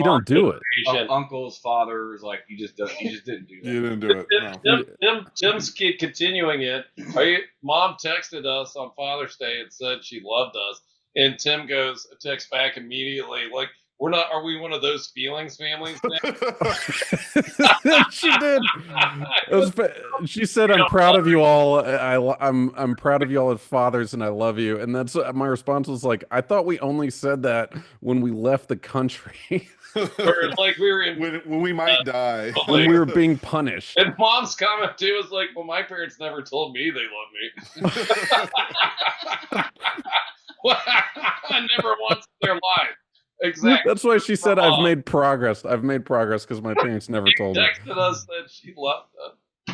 don't do it. Uncles, fathers, like you just didn't do that. You didn't do it. No. Tim's continuing it. Mom texted us on Father's Day and said she loved us, and Tim texts back immediately like, are we one of those feelings families? She did. She said, "I'm proud of you all. I'm proud of you all as fathers, and I love you." And that's my response was like, "I thought we only said that when we left the country, or like we were when we might die, when we were being punished." And Mom's comment too was like, "Well, my parents never told me they love me. I never once in their life." Exactly. That's why she said, "I've made progress. I've made progress because my parents never told me." Texted us that she loved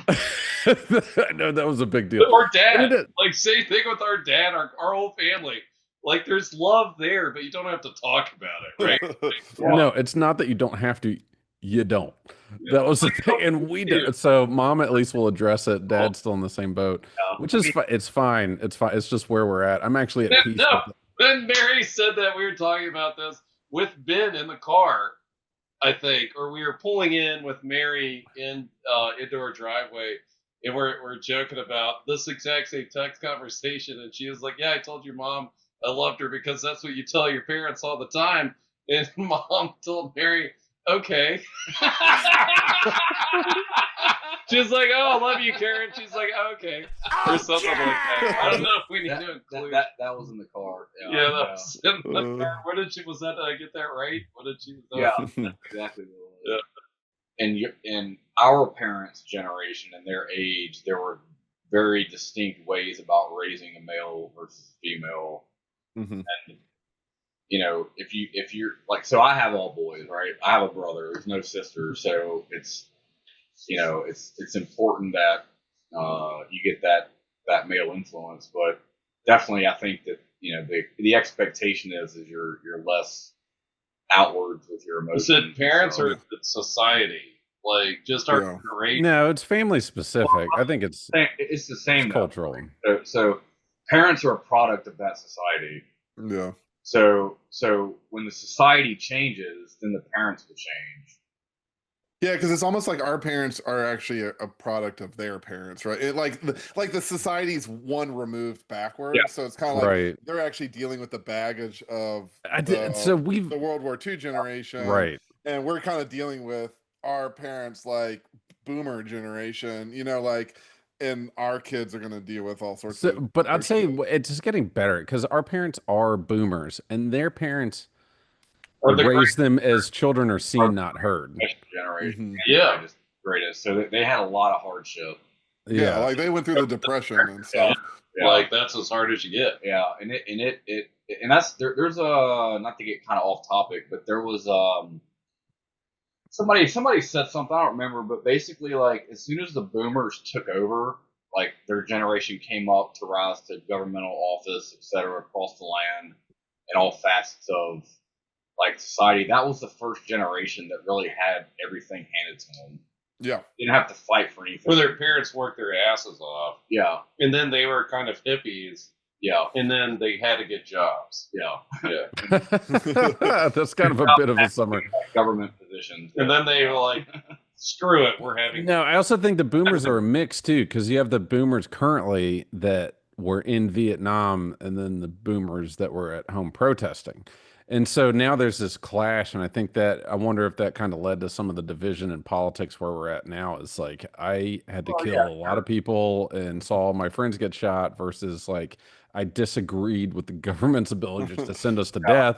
us. I know that was a big deal. Or dad, like same thing with our dad, our whole family. Like there's love there, but you don't have to talk about it, right? No, it's not that you don't have to. You don't. That was the thing, and we did. So Mom at least will address it. Dad's still in the same boat, which is it's fine. It's fine. It's just where we're at. I'm actually at peace. No, then Mary said that we were talking about this with Ben in the car, I think, or we were pulling in with Mary into our driveway, and we're joking about this exact same text conversation, and she was like, "Yeah, I told your mom I loved her because that's what you tell your parents all the time." And Mom told Mary, "Okay." She's like, "Oh, I love you, Karen." She's like, "Okay," or something like that. I don't know if we need to include that was in the car. Yeah, that was in the car. What did she? Was that? Did I get that right? What did she? Yeah, that's exactly what it was. Yeah. In our parents' generation and their age, there were very distinct ways about raising a male versus female. Mm-hmm. And if you're like, so I have all boys, right? I have a brother. There's no sister, so it's important that you get that male influence. But definitely, I think that the expectation is you're less outwards with your emotions. Is it parents or is it society? Like just our generation? No, it's family specific. I think it's the same cultural. So parents are a product of that society. Yeah. So when the society changes, then the parents will change. Yeah, because it's almost like our parents are actually a product of their parents, right? Like the society's one removed backwards, so it's kind of like they're actually dealing with the baggage of the World War II generation, right? And we're kind of dealing with our parents, like boomer generation, and our kids are going to deal with all sorts of. But I'd say it's just getting better because our parents are boomers, and their parents raised them as children are seen, not heard. Generation, mm-hmm. Greatest. So they had a lot of hardship. Yeah, like they went through the Depression and stuff. Yeah. Like that's as hard as you get. Yeah, and that's there's a, not to get kind of off topic, but there was somebody said something, I don't remember, but basically like as soon as the boomers took over, like their generation came up to rise to governmental office, etc., across the land and all facets of like society, that was the first generation that really had everything handed to them. Yeah. Didn't have to fight for anything. Where their parents worked their asses off. Yeah. And then they were kind of hippies Yeah. and then they had to get jobs. Yeah. That's kind of a bit of a summary. Government positions. And then they were like, screw it, we're having. No, I also think the boomers are a mix too, because you have the boomers currently that were in Vietnam and then the boomers that were at home protesting. And so now there's this clash, and I wonder if that kind of led to some of the division in politics where we're at now. Is like I had to kill a lot of people and saw my friends get shot versus like I disagreed with the government's ability just to send us to death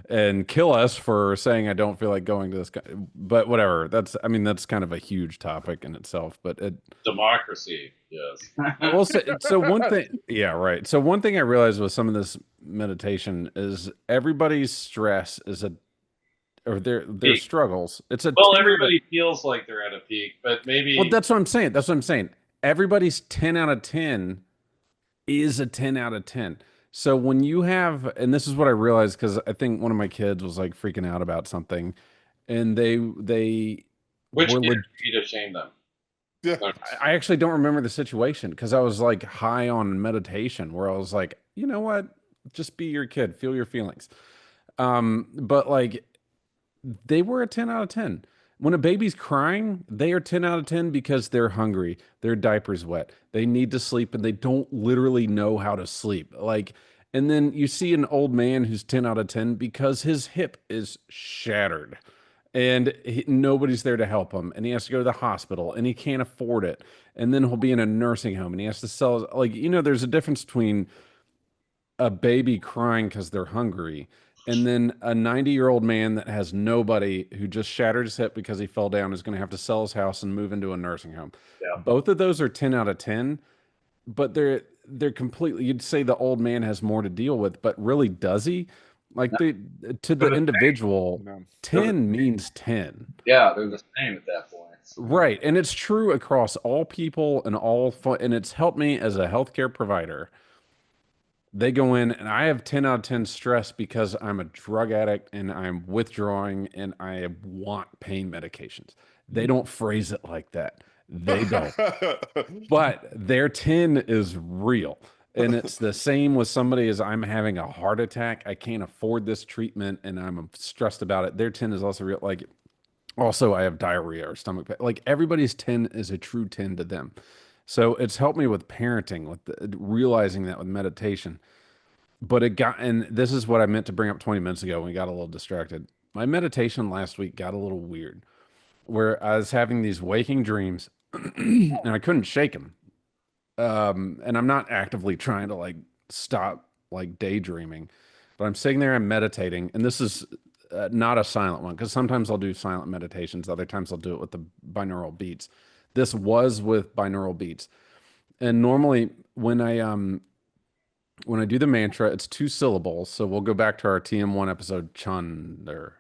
and kill us for saying I don't feel like going to this guy. But whatever. That's kind of a huge topic in itself. But Democracy, yes. well, so one thing, yeah, right. So one thing I realized with some of this meditation is everybody's stress is or their Peak. struggles. It's a Well, everybody feels like they're at a peak, but maybe. Well, that's what I'm saying. That's what I'm saying. Everybody's 10 out of 10 is a 10 out of 10. So when you have, and this is what I realized because I think one of my kids was like freaking out about something, and they Which were kid to shame them? Yeah. I actually don't remember the situation because I was like high on meditation where I was like, you know what? Just be your kid, feel your feelings. But like they were a 10 out of 10. When a baby's crying, they are 10 out of 10 because they're hungry, their diaper's wet, they need to sleep, and they don't literally know how to sleep. Like, and then you see an old man who's 10 out of 10 because his hip is shattered and nobody's there to help him, and he has to go to the hospital and he can't afford it, and then he'll be in a nursing home and he has to sell, like, there's a difference between a baby crying because they're hungry and then a 90-year-old man that has nobody who just shattered his hip because he fell down is going to have to sell his house and move into a nursing home. Yeah. Both of those are 10 out of 10, but they're completely, you'd say the old man has more to deal with, but really does he? Like to the individual, 10 means 10. Yeah, they're the same at that point. Right. And it's true across all people and and it's helped me as a healthcare provider. They go in and I have 10 out of 10 stress because I'm a drug addict and I'm withdrawing and I want pain medications. They don't phrase it like that. They don't. But their 10 is real. And it's the same with somebody as I'm having a heart attack. I can't afford this treatment and I'm stressed about it. Their 10 is also real. Like, also I have diarrhea or stomach pain. Like everybody's 10 is a true 10 to them. So it's helped me with parenting, with realizing that with meditation. But and this is what I meant to bring up 20 minutes ago when we got a little distracted. My meditation last week got a little weird, where I was having these waking dreams and I couldn't shake them. And I'm not actively trying to like stop like daydreaming, but I'm sitting there and meditating. And this is not a silent one because sometimes I'll do silent meditations. Other times I'll do it with the binaural beats. This was with binaural beats. And normally when I do the mantra, it's 2 syllables. So we'll go back to our TM1 episode, Chunder.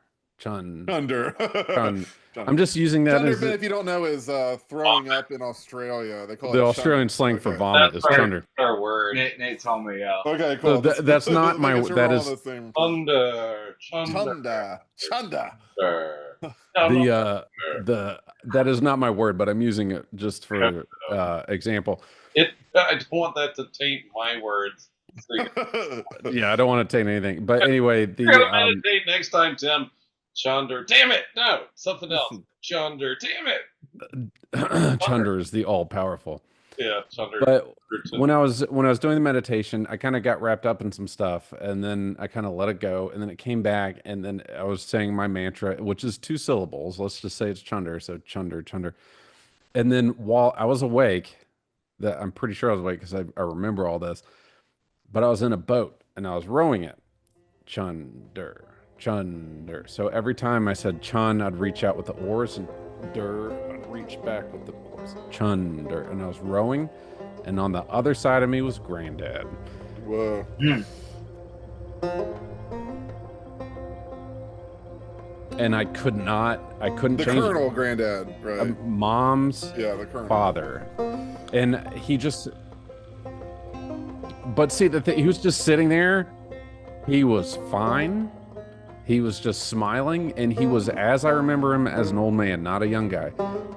I'm just using that Chunder, if you don't know, is throwing up in Australia. They call the it Australian slang for vomit is chunder. Our word. Nate told me, yeah. Okay, cool. So that's not my. That is Chunda. That is not my word, but I'm using it just for example. I don't want that to taint my words. Yeah, I don't want to taint anything. But anyway, You're gonna meditate next time, Tim. Chunder, damn it! No, something else. Chunder, damn it! Chunder is the all-powerful. Yeah, Chunder. But when I was doing the meditation, I kind of got wrapped up in some stuff, and then I kind of let it go, and then it came back, and then I was saying my mantra, which is 2 syllables. Let's just say it's Chunder, so Chunder, Chunder. And then while I was awake, that I'm pretty sure I was awake because I remember all this, but I was in a boat and I was rowing it. Chunder, Chunder. So every time I said chun, I'd reach out with the oars, and der, I'd reach back with the oars. Chunder. And I was rowing, and on the other side of me was Granddad. Whoa. And I couldn't The change Colonel it. Granddad, right? Mom's The Colonel. father. And he just, but see, he was just sitting there. He was fine. He was just smiling, and he was, as I remember him, as an old man, not a young guy.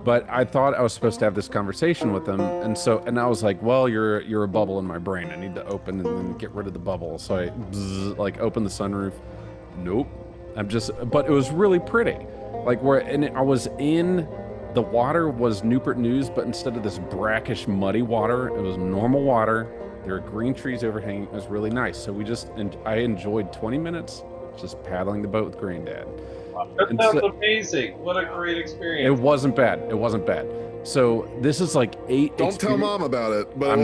But I thought I was supposed to have this conversation with him, and I was like, well, you're a bubble in my brain. I need to open and then get rid of the bubble. So I like open the sunroof. Nope. But it was really pretty. Like I was in, the water was Newport News, but instead of this brackish, muddy water, it was normal water. There were green trees overhanging. It was really nice. So I enjoyed 20 minutes just paddling the boat with Granddad. That sounds amazing. What a great experience. It wasn't bad. So this is like 8. Don't tell Mom about it. But I'm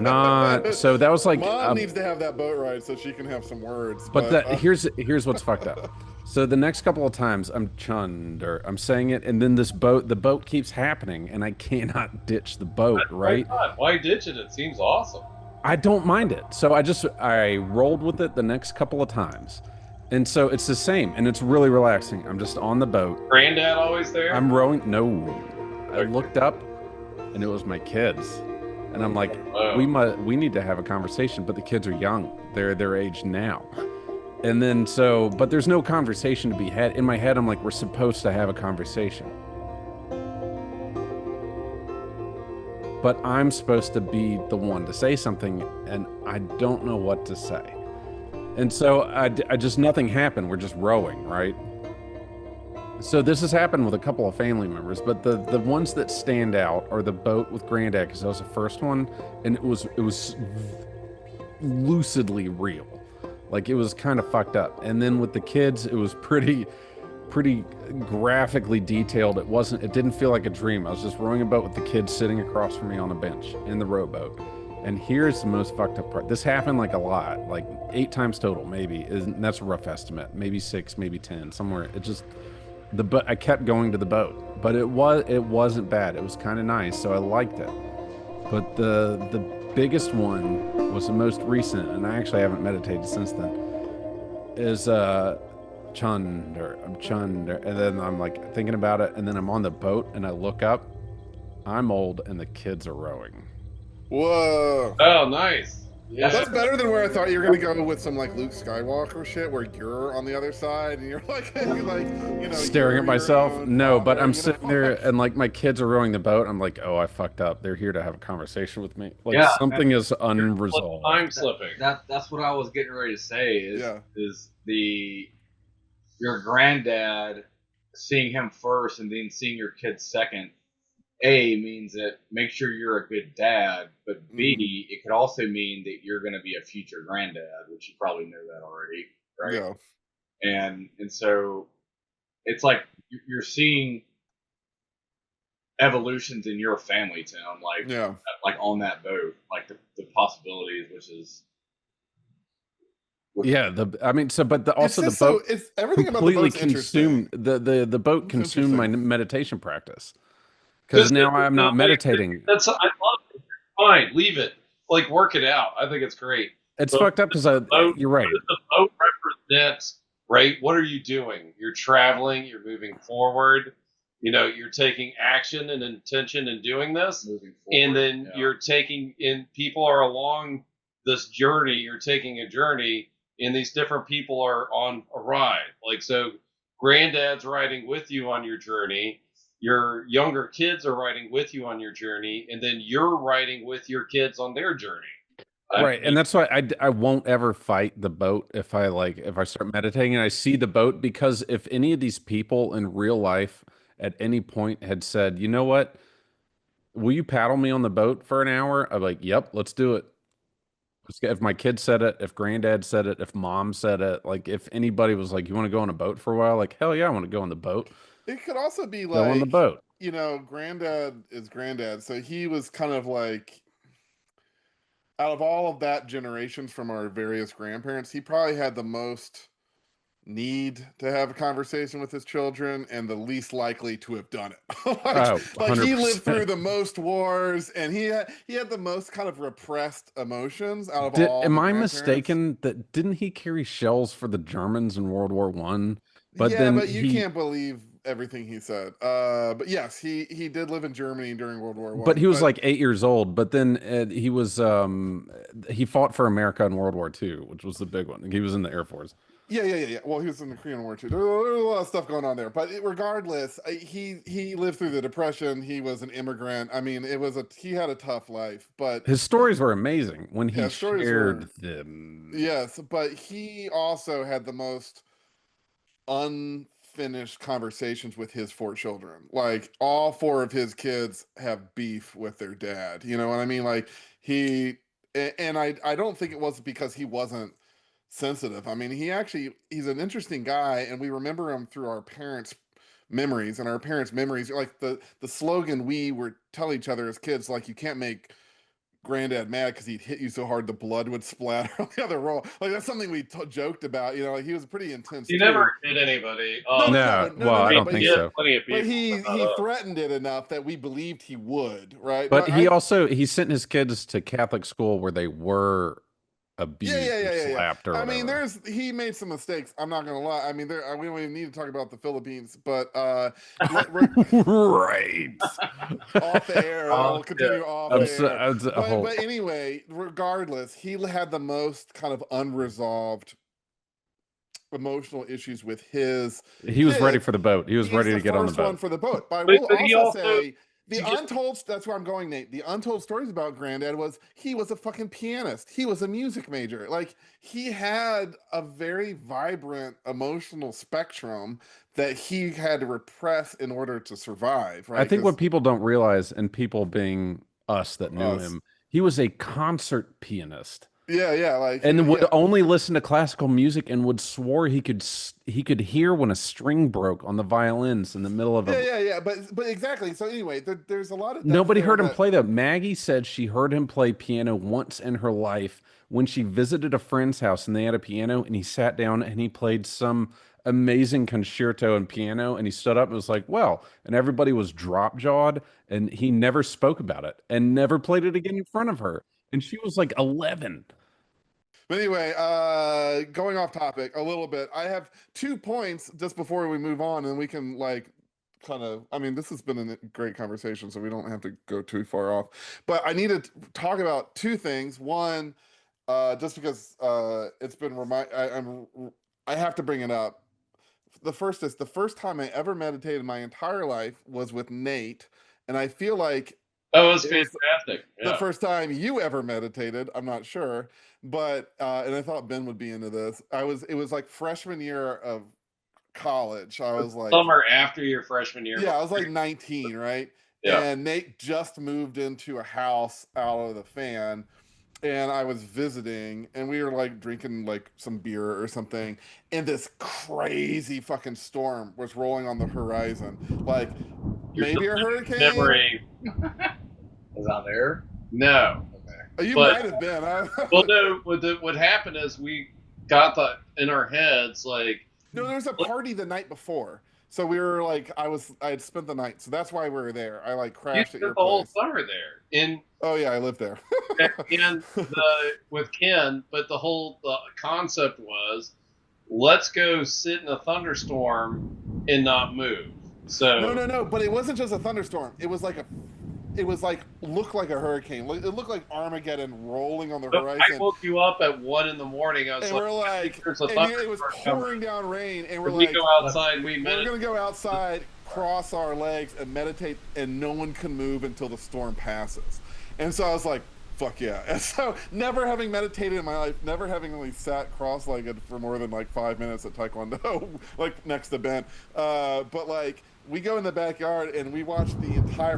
not. So that was like Mom needs to have that boat ride so she can have some words. But here's what's fucked up. So the next couple of times I'm saying it, and then the boat keeps happening, and I cannot ditch the boat. Right? Why ditch it? It seems awesome. I don't mind it. So I rolled with it the next couple of times. And so it's the same, and it's really relaxing. I'm just on the boat. Granddad always there? I'm rowing. No, I looked up, and it was my kids, and I'm like, we need to have a conversation. But the kids are young; they're their age now. And then but there's no conversation to be had. In my head, I'm like, we're supposed to have a conversation, but I'm supposed to be the one to say something, and I don't know what to say. And so I just, nothing happened. We're just rowing, right? So this has happened with a couple of family members, but the ones that stand out are the boat with Granddad, because that was the first one, and it was lucidly real. Like, it was kind of fucked up. And then with the kids, it was pretty graphically detailed. It didn't feel like a dream. I was just rowing a boat with the kids sitting across from me on a bench in the rowboat. And here's the most fucked up part. This happened like a lot, like 8 times total, maybe. And that's a rough estimate. Maybe 6, maybe 10, somewhere. I kept going to the boat, but it wasn't bad. It was kind of nice, so I liked it. But the biggest one was the most recent, and I actually haven't meditated since then, is Chunder. I'm Chunder. And then I'm like thinking about it, and then I'm on the boat, and I look up. I'm old, and the kids are rowing. Whoa. Oh, nice. Yeah. That's better than where I thought you were gonna go with some like Luke Skywalker shit, where you're on the other side and you're like, staring at myself. No, but I'm sitting there and like my kids are rowing the boat. I'm like, oh, I fucked up. They're here to have a conversation with me. Like, something is unresolved. I'm slipping. That's what I was getting ready to say. Is your granddad, seeing him first and then seeing your kids second, A, means that make sure you're a good dad, but B, it could also mean that you're going to be a future granddad, which you probably know that already, right? Yeah. And so it's like you're seeing evolutions in your family, Tim, like on that boat, like the possibilities, which is. It's everything about the boat's consumed the boat consumed my meditation practice. Because now I'm not meditating. I love it. Fine, leave it. Like, work it out. I think it's great. It's fucked up because you're right. The boat represents, right? What are you doing? You're traveling. You're moving forward. You're taking action and intention in doing this. Moving forward, and then you're taking in. People are along this journey. You're taking a journey, and these different people are on a ride. Like, so, Granddad's riding with you on your journey. Your younger kids are riding with you on your journey, and then you're riding with your kids on their journey. Right, and that's why I won't ever fight the boat if I start meditating and I see the boat, because if any of these people in real life at any point had said, you know what, will you paddle me on the boat for an hour? I'm like, yep, let's do it. If my kid said it, if Granddad said it, if Mom said it, like if anybody was like, you want to go on a boat for a while? Like, hell yeah, I want to go on the boat. It could also be like, go on the boat. Granddad is Granddad, so he was kind of like, out of all of that generations from our various grandparents, he probably had the most need to have a conversation with his children and the least likely to have done it. like he lived through the most wars, and he had the most kind of repressed emotions out of all. Am I mistaken that didn't he carry shells for the Germans in World War I? But you can't believe everything he said. But yes, he did live in Germany during World War I. But he was like 8 years old. But then he fought for America in World War II, which was the big one. He was in the Air Force. Yeah. Well, he was in the Korean War too. There was a lot of stuff going on there, but regardless, he lived through the Depression. He was an immigrant. I mean, he had a tough life, but His stories were amazing when he stories shared were them. yes, but he also had the most unfinished conversations with his 4 children. Like all 4 of his kids have beef with their dad. You know what I mean? Like I don't think it was because he wasn't sensitive. I mean, he's an interesting guy, and we remember him through our parents' memories, and our parents' memories, like the slogan we were tell each other as kids, like you can't make granddad mad because he'd hit you so hard the blood would splatter on the other roll. Like that's something we joked about. You know, like he was a pretty intense. He dude. never hit anybody. No, well, I don't But think he, so. Plenty of but people. he threatened it enough that we believed he would, right? But he sent his kids to Catholic school where they were abused or slapped or I whatever. mean, he made some mistakes. I'm not gonna lie. I mean, we don't even need to talk about the Philippines, but right off the air. We'll continue off the air. But anyway, regardless, he had the most kind of unresolved emotional issues with his. He was ready for the boat. He was ready to get on the boat. One for the boat. But I will also say. That's where I'm going, Nate. The untold stories about Granddad was he was a fucking pianist. He was a music major. Like he had a very vibrant emotional spectrum that he had to repress in order to survive. Right. I think what people don't realize, and people being us that knew him, he was a concert pianist. Yeah, like and would only listen to classical music and would swore he could hear when a string broke on the violins in the middle of a but exactly. So anyway, there's a lot of nobody heard him play that. Maggie said she heard him play piano once in her life when she visited a friend's house and they had a piano and he sat down and he played some amazing concerto and piano and he stood up and was like, well, and everybody was drop jawed and he never spoke about it and never played it again in front of her. And she was like 11. But anyway, going off topic a little bit, I have 2 points just before we move on, and we can I mean, this has been a great conversation, so we don't have to go too far off. But I need to talk about 2 things. One, just because it's been I have to bring it up. The first is the first time I ever meditated in my entire life was with Nate, and I feel like that was fantastic. The first time you ever meditated, I'm not sure, but and I thought Ben would be into this. It was like freshman year of college. I was like summer after your freshman year. Yeah, I was like 19, right? Yeah. And Nate just moved into a house out of the fan, and I was visiting, and we were like drinking like some beer or something, and this crazy fucking storm was rolling on the horizon, like maybe a hurricane. Memory. Was I there? No. Okay. You might have been. Well, no. What happened is we got that in our heads, like. No, there was a party the night before, so we were like, I had spent the night, so that's why we were there. I like crashed at your place. The whole summer there. Oh yeah, I lived there. And with Ken, but the concept was, let's go sit in a thunderstorm and not move. So no, but it wasn't just a thunderstorm. It was like looked like a hurricane. It looked like Armageddon rolling on the horizon. I woke you up at 1 a.m. I was it was pouring down rain, and we're like, go outside. We're gonna go outside, cross our legs, and meditate, and no one can move until the storm passes. And so I was like, fuck yeah. And so never having meditated in my life, never having really sat cross-legged for more than like 5 minutes at Taekwondo, like next to Ben, but like. We go in the backyard and we watched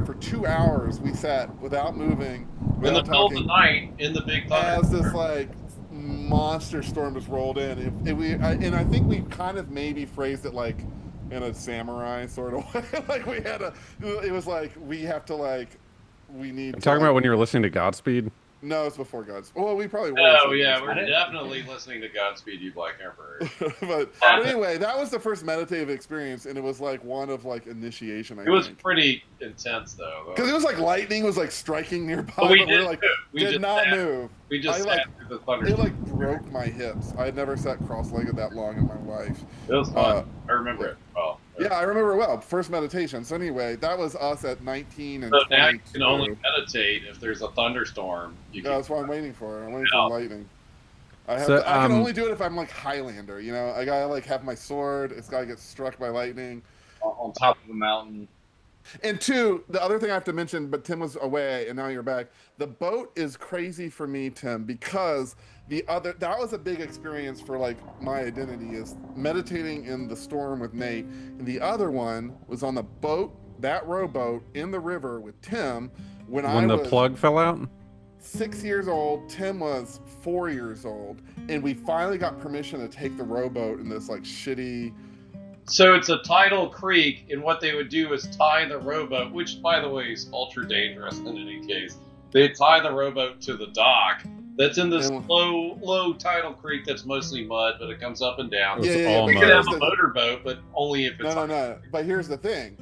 for 2 hours. We sat without moving, in the middle of the night in the big thunder. As this like monster storm just rolled in, and I think we kind of maybe phrased it like in a samurai sort of way. Like it was like we have to like we need. I'm talking about when you were listening to Godspeed. No, it's before Godspeed. Well, we probably were. Oh, yeah, we're definitely listening to Godspeed You Black Emperor. but anyway, that was the first meditative experience, and it was like one of like initiation, I think. It was pretty intense, though. Because it was like lightning was like striking nearby, but we did not move. We just sat through the thunder. It like broke my hips. I had never sat cross-legged that long in my life. It was fun. I remember it well. Yeah, I remember it well. First meditation. So anyway, that was us at 19 and 22. Now you can only meditate if there's a thunderstorm. That's what I'm waiting for. I'm waiting for lightning. I have. So, I can only do it if I'm like Highlander. You know, I gotta like have my sword. It's gotta get struck by lightning. On top of a mountain. And two, the other thing I have to mention, but Tim was away and now you're back. The boat is crazy for me, Tim, because that was a big experience for like my identity is meditating in the storm with Nate. And the other one was on the boat, that rowboat in the river with Tim when I when the was plug fell out. 6 years old. Tim was 4 years old. And we finally got permission to take the rowboat in this like shitty. So it's a tidal creek, and what they would do is tie the rowboat, which, by the way, is ultra dangerous in any case. They tie the rowboat to the dock that's in this low tidal creek that's mostly mud, but it comes up and down. Yeah. You could have a motorboat, but only if it's... No. But here's the thing.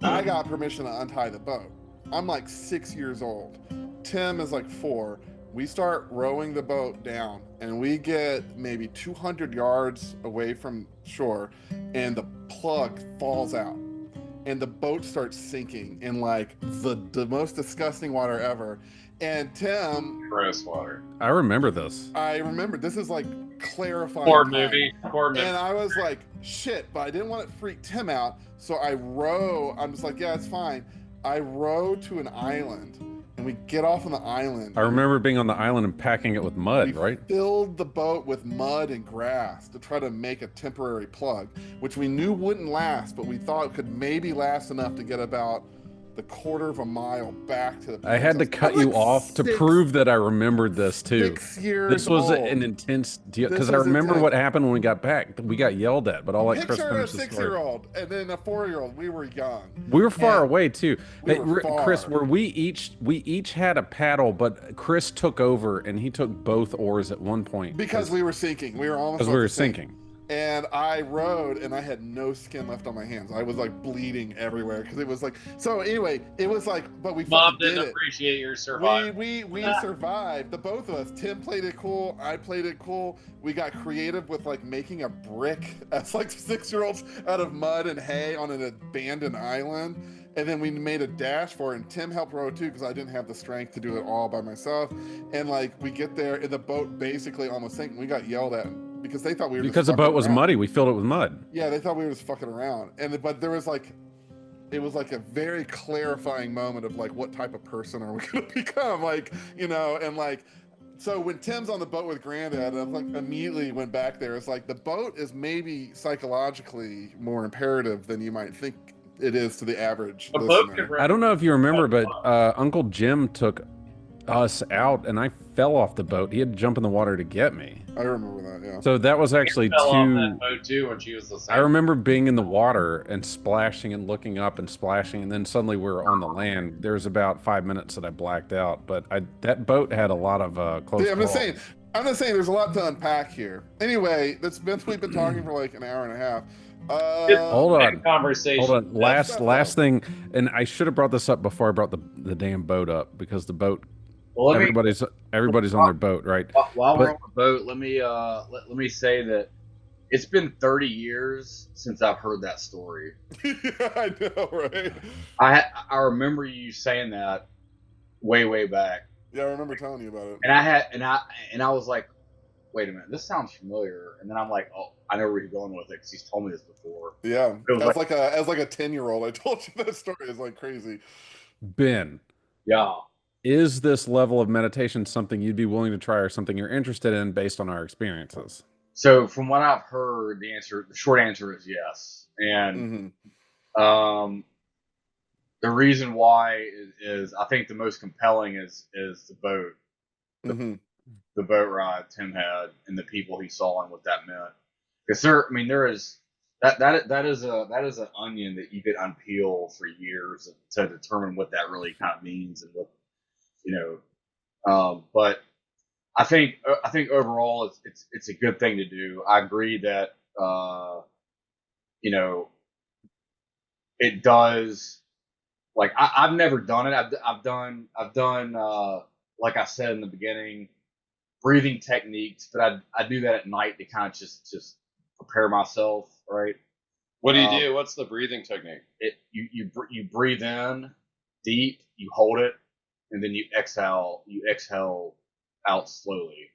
I got permission to untie the boat. I'm like 6 years old. Tim is like 4. We start rowing the boat down, and we get maybe 200 yards away from shore, and the plug falls out, and the boat starts sinking in like the most disgusting water ever. And Tim, gross water. I remember this. I remember this is like clarifying. Poor time. movie. And I was like, shit, but I didn't want to freak Tim out, so I'm just like, yeah, it's fine. I row to an island. And we get off on the island. I remember being on the island and packing it with mud, right? Filled the boat with mud and grass to try to make a temporary plug, which we knew wouldn't last, but we thought could maybe last enough to get about the quarter of a mile back to the place. I had to cut you off to prove that I remembered this too. 6 years This was old. an intense deal because I remember what happened when we got back. We got yelled at, but I'll let Chris Picture a finish the story. 6-year-old and then a 4-year-old. We were young. We were far away too. We were far. Chris, where we each had a paddle, but Chris took over and he took both oars at one point Because we were sinking. We were almost because we were sinking. And I rode, and I had no skin left on my hands. I was like bleeding everywhere because it was like. So anyway, it was like, but we Mom did didn't it. appreciate your survival. We survived. The both of us. Tim played it cool. I played it cool. We got creative with like making a brick as like 6-year-olds out of mud and hay on an abandoned island. And then we made a dash for it, and Tim helped row too because I didn't have the strength to do it all by myself. And like we get there, and the boat basically almost sank. We got yelled at because they thought we were Because just the boat was around. muddy. We filled it with mud. Yeah, they thought we were just fucking around. But there was like, it was like a very clarifying moment of like, what type of person are we gonna become? Like, you know, and like, so when Tim's on the boat with Granddad, I like immediately went back there. It's like the boat is maybe psychologically more imperative than you might think it is to the average listener. I don't know if you remember, but Uncle Jim took us out and I fell off the boat. He had to jump in the water to get me. I remember that, yeah. So that was actually fell off that boat too when she was the same. I remember being in the water and splashing and looking up and splashing, and then suddenly we were on the land. There was about 5 minutes that I blacked out, but that boat had a lot of close I'm just saying there's a lot to unpack here. Anyway, we've been talking for like an hour and a half. Hold on. Conversation. Hold on. Last thing, and I should have brought this up before I brought the damn boat up because the boat. Well, everybody's on their boat, right? While we're on the boat, let me say that it's been 30 years since I've heard that story. Yeah, I know, right? I remember you saying that way back. Yeah, I remember telling you about it. And I was like, wait a minute, this sounds familiar. And then I'm like, oh, I know where you're going with it because he's told me this before. Yeah, as like a 10-year-old, I told you that story. It's like crazy. Ben. Yeah. Is this level of meditation something you'd be willing to try or something you're interested in based on our experiences? So from what I've heard, the short answer is yes. And the reason why is I think the most compelling is the boat, the boat ride Tim had and the people he saw and what that meant. Because there is that is an onion that you could unpeel for years to determine what that really kind of means and what. But I think overall it's a good thing to do. I agree that it does. Like I've never done it. I've done like I said in the beginning, breathing techniques, but I do that at night to kind of just prepare myself. Right. What do you do? What's the breathing technique? You breathe in deep, you hold it. And then you exhale out slowly.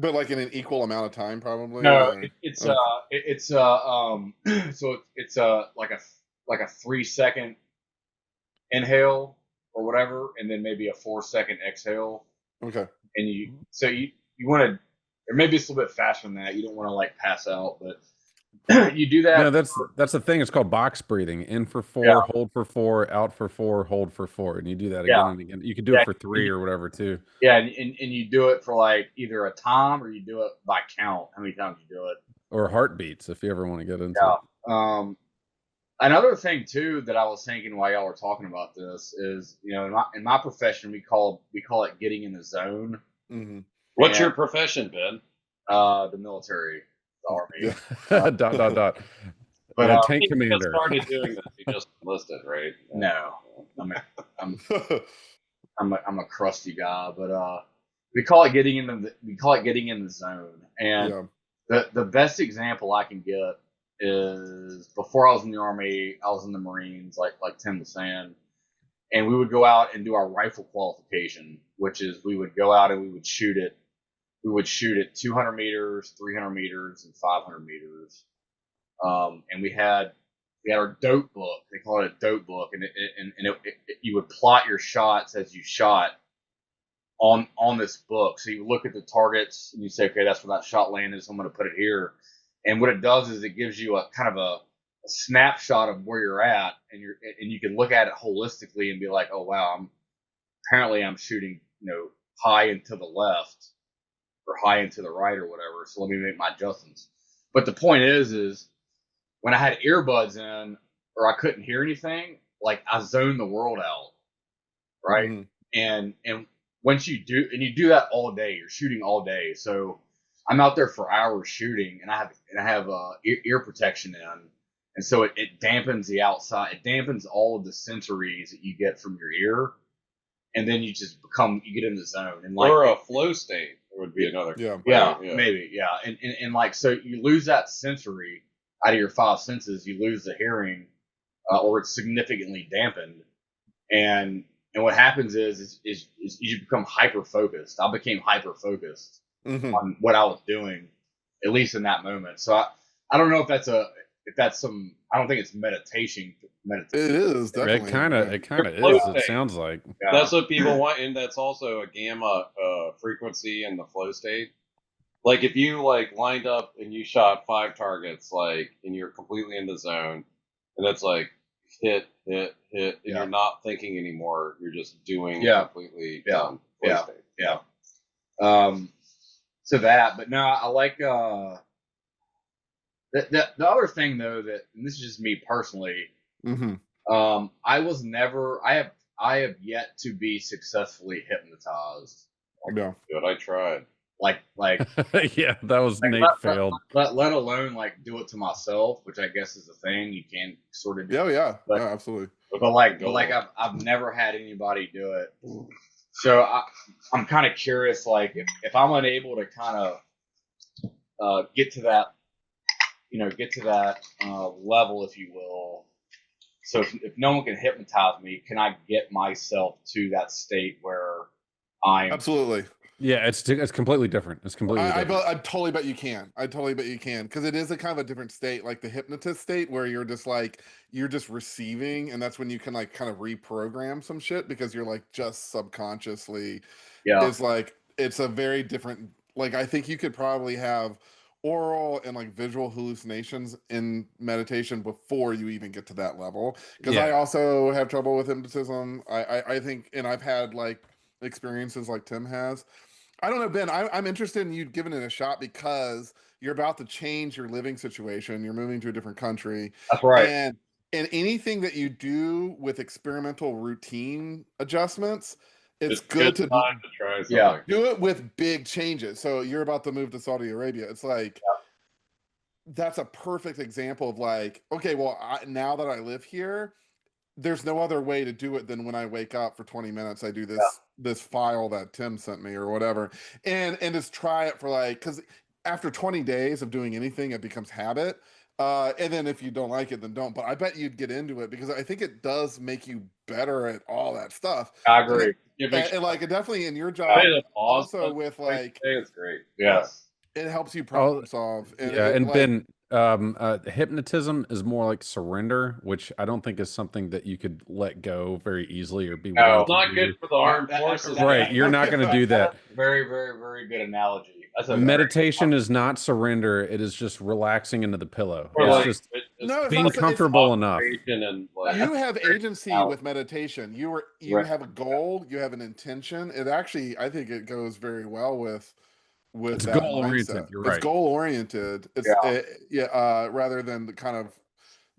But like in an equal amount of time, probably. No, Or... it's Okay. so it's like a 3 second inhale or whatever, and then maybe a 4 second exhale. Okay. And you want to, or maybe it's a little bit faster than that. You don't want to like pass out, but you do No, that. that's the thing. It's called box breathing. In for Yeah, 4, hold for 4, out for 4, hold for 4, and you do that yeah, again and again. You can do it yeah, for 3 or whatever too, yeah, and you do it for like either a time or you do it by count. How many times you do it? or heartbeats if you ever want to get into Yeah. it. Another thing too that I was thinking while y'all were talking about this is, in my profession we call it getting in the zone. Mm-hmm. What's your profession, Ben? The military, the army. Yeah. dot dot dot. But Tank You just commander. started doing this. You just enlisted, right? no, I'm I'm a crusty guy, but we call it getting in the zone. And Yeah. the best example I can get is before I was in the army, I was in the Marines, like Tim was saying, and we would go out and do our rifle qualification, which is we would go out and we would shoot it. We would shoot at 200 meters, 300 meters, and 500 meters. And we had our dope book. They call it a dope book, and you would plot your shots as you shot on this book. So you look at the targets and you say, okay, that's where that shot landed, so I'm going to put it here. And what it does is it gives you a kind of a snapshot of where you're at, and you can look at it holistically and be like, oh wow, I'm shooting high and to the left or high and to the right or whatever. So let me make my adjustments. But the point is when I had earbuds in or I couldn't hear anything, like I zoned the world out, right? Mm-hmm. And once you do that all day, you're shooting all day. So I'm out there for hours shooting, and I have ear protection in, and so it dampens the outside. It dampens all of the sensories that you get from your ear, and then you get in the zone. And like, or a flow state would be another. Yeah, maybe, yeah. And like, so you lose that sensory out of your five senses. You lose the hearing, or it's significantly dampened. And what happens is you become hyper focused. I became hyper focused on what I was doing, at least in that moment. So I don't know if that's some. I don't think it's meditation. It is definitely. It kind of is. It sounds like That's what people want, and that's also a gamma frequency in the flow state. Like if you like lined up and you shot 5 targets, like, and you're completely in the zone, and it's like hit, and you're not thinking anymore. You're just doing completely flow state. Yeah. So that, but no, I like the other thing though and this is just me personally. Mm-hmm. I have yet to be successfully hypnotized. Yeah. Good, I tried. Like yeah, that was Nate failed. Let alone like do it to myself, which I guess is a thing you can sort of do. Yeah, but, absolutely. But I've never had anybody do it. So I'm kind of curious, like if I'm unable to kind of get to that level, if you will. So if no one can hypnotize me, can I get myself to that state where I'm absolutely? Yeah, it's completely different. It's completely different. I totally bet you can. I totally bet you can, because it is a kind of a different state, like the hypnotist state, where you're just receiving, and that's when you can like kind of reprogram some shit, because you're like just subconsciously. It's like it's a very different. Like I think you could probably have oral and like visual hallucinations in meditation before you even get to that level. Because I also have trouble with hypnotism. I think, and I've had like experiences like Tim has. I don't know, Ben. I'm interested in you giving it a shot, because you're about to change your living situation. You're moving to a different country. That's right. And anything that you do with experimental routine adjustments, it's good to time to try something. do it with big changes. So you're about to move to Saudi Arabia. It's like that's a perfect example of like, okay, well, now that I live here, there's no other way to do it than when I wake up for 20 minutes, I do this file that Tim sent me or whatever, and just try it for like, because after 20 days of doing anything, it becomes habit. And then if you don't like it, then don't. But I bet you'd get into it because I think it does make you better at all that stuff. I agree. And like it definitely in your Hey, job, the pause also with like it's great. Yes. it helps you Oh, problem solve. And yeah, it, and like, Ben, hypnotism is more like surrender, which I don't think is something that you could let go very easily or be No. willing It's to not do. good for the armed That- forces. that- Right, you're not going to do that. That's a very, very, very good analogy. That's a very Meditation is not surrender; it is just relaxing into the pillow. Or It's like, just no, it's being not. It's comfortable enough. observation and like, you have agency out. with meditation. You Right. have a goal. You have an intention. It actually, I think, it goes very well with It's that goal oriented. mindset. You're It's right. goal oriented. It's rather than the kind of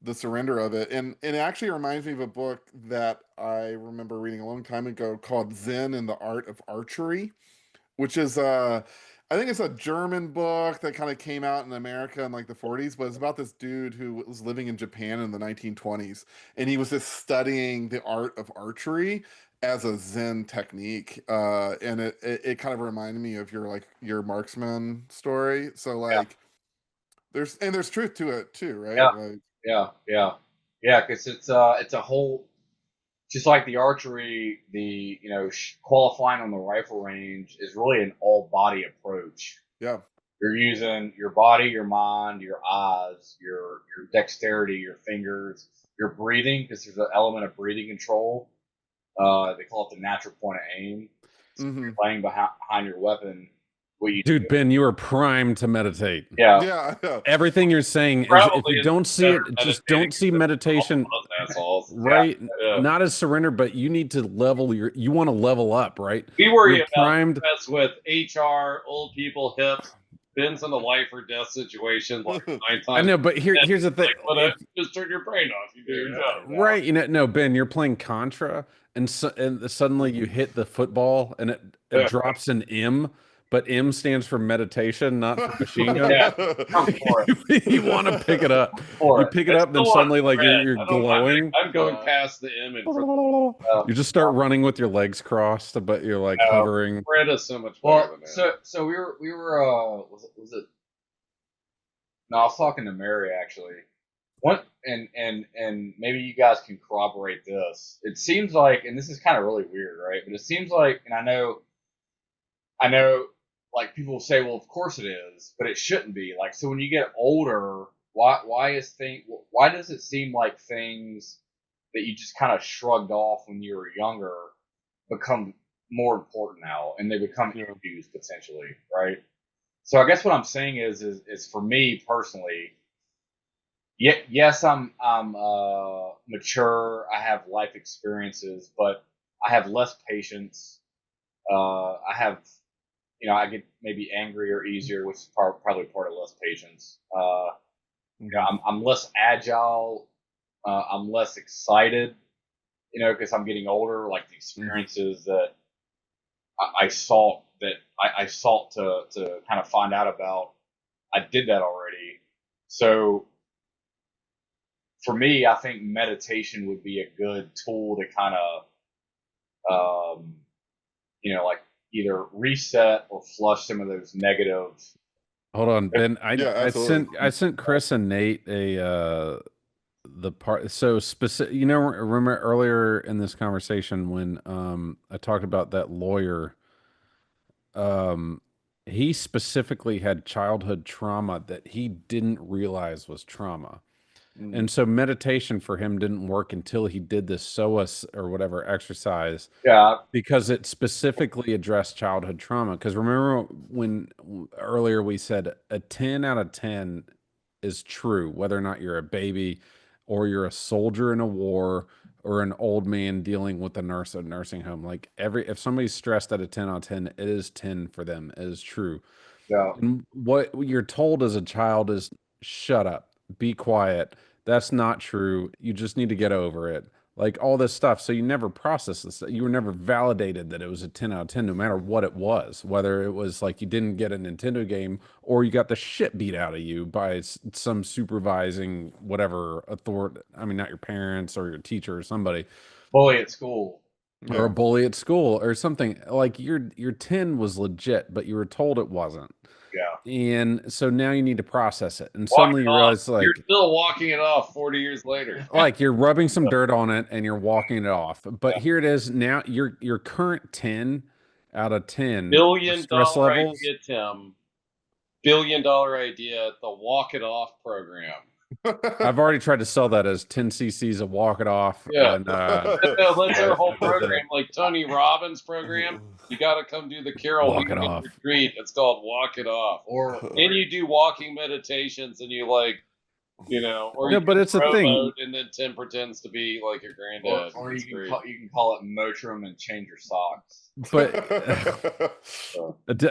the surrender of it. And it actually reminds me of a book that I remember reading a long time ago called Zen and the Art of Archery, which is I think it's a German book that kind of came out in America in like the 40s, but it's about this dude who was living in Japan in the 1920s, and he was just studying the art of archery as a Zen technique. And it kind of reminded me of your marksman story. So like there's truth to it too, right? Yeah. Like, Yeah. Because it's a whole, just like the archery, the qualifying on the rifle range is really an all body approach. yeah. You're using your body, your mind, your eyes, your dexterity, your fingers, your breathing, because there's an element of breathing control. They call it the natural point of aim. So you're laying behind your weapon. What you Dude, Ben, you are primed to meditate. Yeah. Everything you're saying is, if Probably you is don't see it, better just meditating don't see than meditation, all of us assholes. right? Yeah. Not as surrender, but you need to level you want to level up, right? We worry You're about primed. mess with HR, old people, hips. Ben's in a life or death situation like 9 times. I know, but here's the thing. Like, what just turn your brain off. You do your job. Right, no, Ben, you're playing Contra, and suddenly you hit the football, and it drops an M, but M stands for meditation, not for machine gun. Yeah. Come for it. You want to pick it up. For You it. pick it up, then suddenly like you're I don't mind. glowing. I'm going past the M and You just start running with your legs crossed, but you're like hovering. Fred is so much better Well, than that. so we were was it? No, I was talking to Mary actually. What and maybe you guys can corroborate this. It seems like, and this is kind of really weird, right? But it seems like, and I know, like people say, well, of course it is, but it shouldn't be. Like, so when you get older, why does it seem like things that you just kind of shrugged off when you were younger become more important now, and they become issues potentially, right? So I guess what I'm saying is for me personally, yes, I'm mature. I have life experiences, but I have less patience. I have, I get maybe angrier easier, which is probably part of less patience. I'm less agile. I'm less excited, because I'm getting older. Like the experiences that I sought to kind of find out about, I did that already. So for me, I think meditation would be a good tool to kind of, like either reset or flush some of those negative. Hold on, Ben. I absolutely. sent Chris and Nate the part, so specific. Remember earlier in this conversation when I talked about that lawyer, he specifically had childhood trauma that he didn't realize was trauma. And so meditation for him didn't work until he did this SOAS or whatever exercise, because it specifically addressed childhood trauma. Because remember when earlier we said a 10 out of 10 is true, whether or not you're a baby or you're a soldier in a war or an old man dealing with a nurse at a nursing home. Like if somebody's stressed at a 10 out of 10, it is 10 for them. It is true. Yeah. And what you're told as a child is shut up, be quiet. That's not true. You just need to get over it. Like all this stuff. So you never process this. You were never validated that it was a 10 out of 10, no matter what it was, whether it was like you didn't get a Nintendo game or you got the shit beat out of you by some supervising whatever authority. I mean, not your parents or your teacher or somebody. Bully at school. Or a bully at school or something. Like your 10 was legit, but you were told it wasn't. Yeah. And so now you need to process it. And Walk suddenly it you off. realize You're still walking it off 40 years later. like you're rubbing some dirt on it and you're walking it off. But here it is now, your current 10 out of 10 Billion stress dollar levels. idea, Tim. $1 billion idea, the walk it off program. I've already tried to sell that as 10 cc's of walk it off. Yeah. And That's our whole program, like Tony Robbins' program. You got to come do the Carol Walk it Weekend off. retreat. It's called Walk It Off. And you do walking meditations, and you like, you know, or No, you but it's a thing. rowboat, and then Tim pretends to be like your granddad. Or It's you great. can call it Motrum and change your socks. But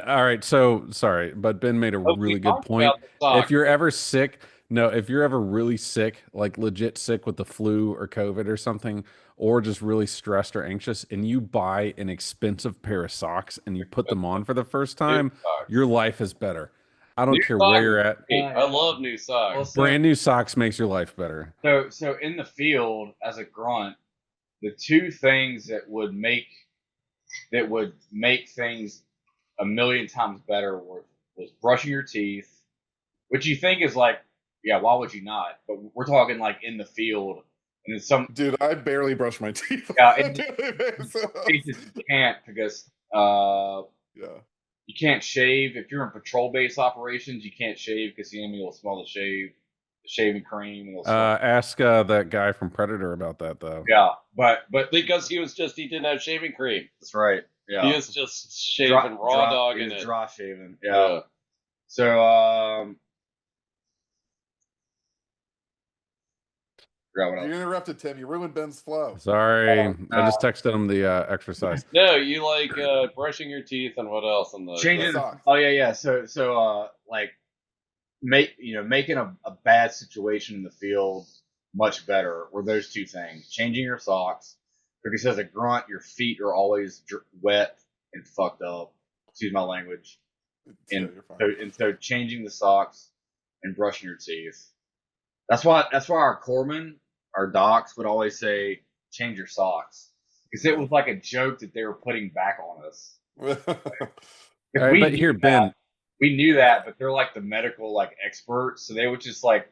all right, so sorry, but Ben made a Oh, we really good talked point. about the socks. If you're ever sick, no, if you're ever really sick, like legit sick with the flu or COVID or something, or just really stressed or anxious, and you buy an expensive pair of socks and you put them on for the first time, socks. your life is better. I don't New care socks where you're at. Hey, I love new socks. Well, so, Brand new socks makes your life better. so in the field as a grunt, the two things that would make things a million times better was brushing your teeth, which you think is like, yeah, why would you not? But we're talking like in the field, and in some Dude, I barely brush my teeth. Yeah, on a daily basis. cases you can't because Yeah. you can't shave if you're in patrol base operations. You can't shave because the enemy will smell the shaving cream. And it'll smell. Ask that guy from Predator about that though. Yeah, but Because he didn't have shaving cream. that's right. Yeah, He was just shaving raw dog in it. Dry shaving. Yeah. Yeah. So forgot what You else. interrupted, Tim. You ruined Ben's flow. Sorry, I just texted him the exercise. No, you like brushing your teeth and what else? And the Changing. socks. Oh yeah. So like making a bad situation in the field much better were those two things. Changing your socks, because as a grunt, your feet are always wet and fucked up. Excuse my language. Yeah, And you're fine. so changing the socks and brushing your teeth. That's why our corpsmen, our docs would always say, change your socks. Because it was like a joke that they were putting back on us. All right, but here, Ben, We knew that, but they're like the medical like experts, so they would just like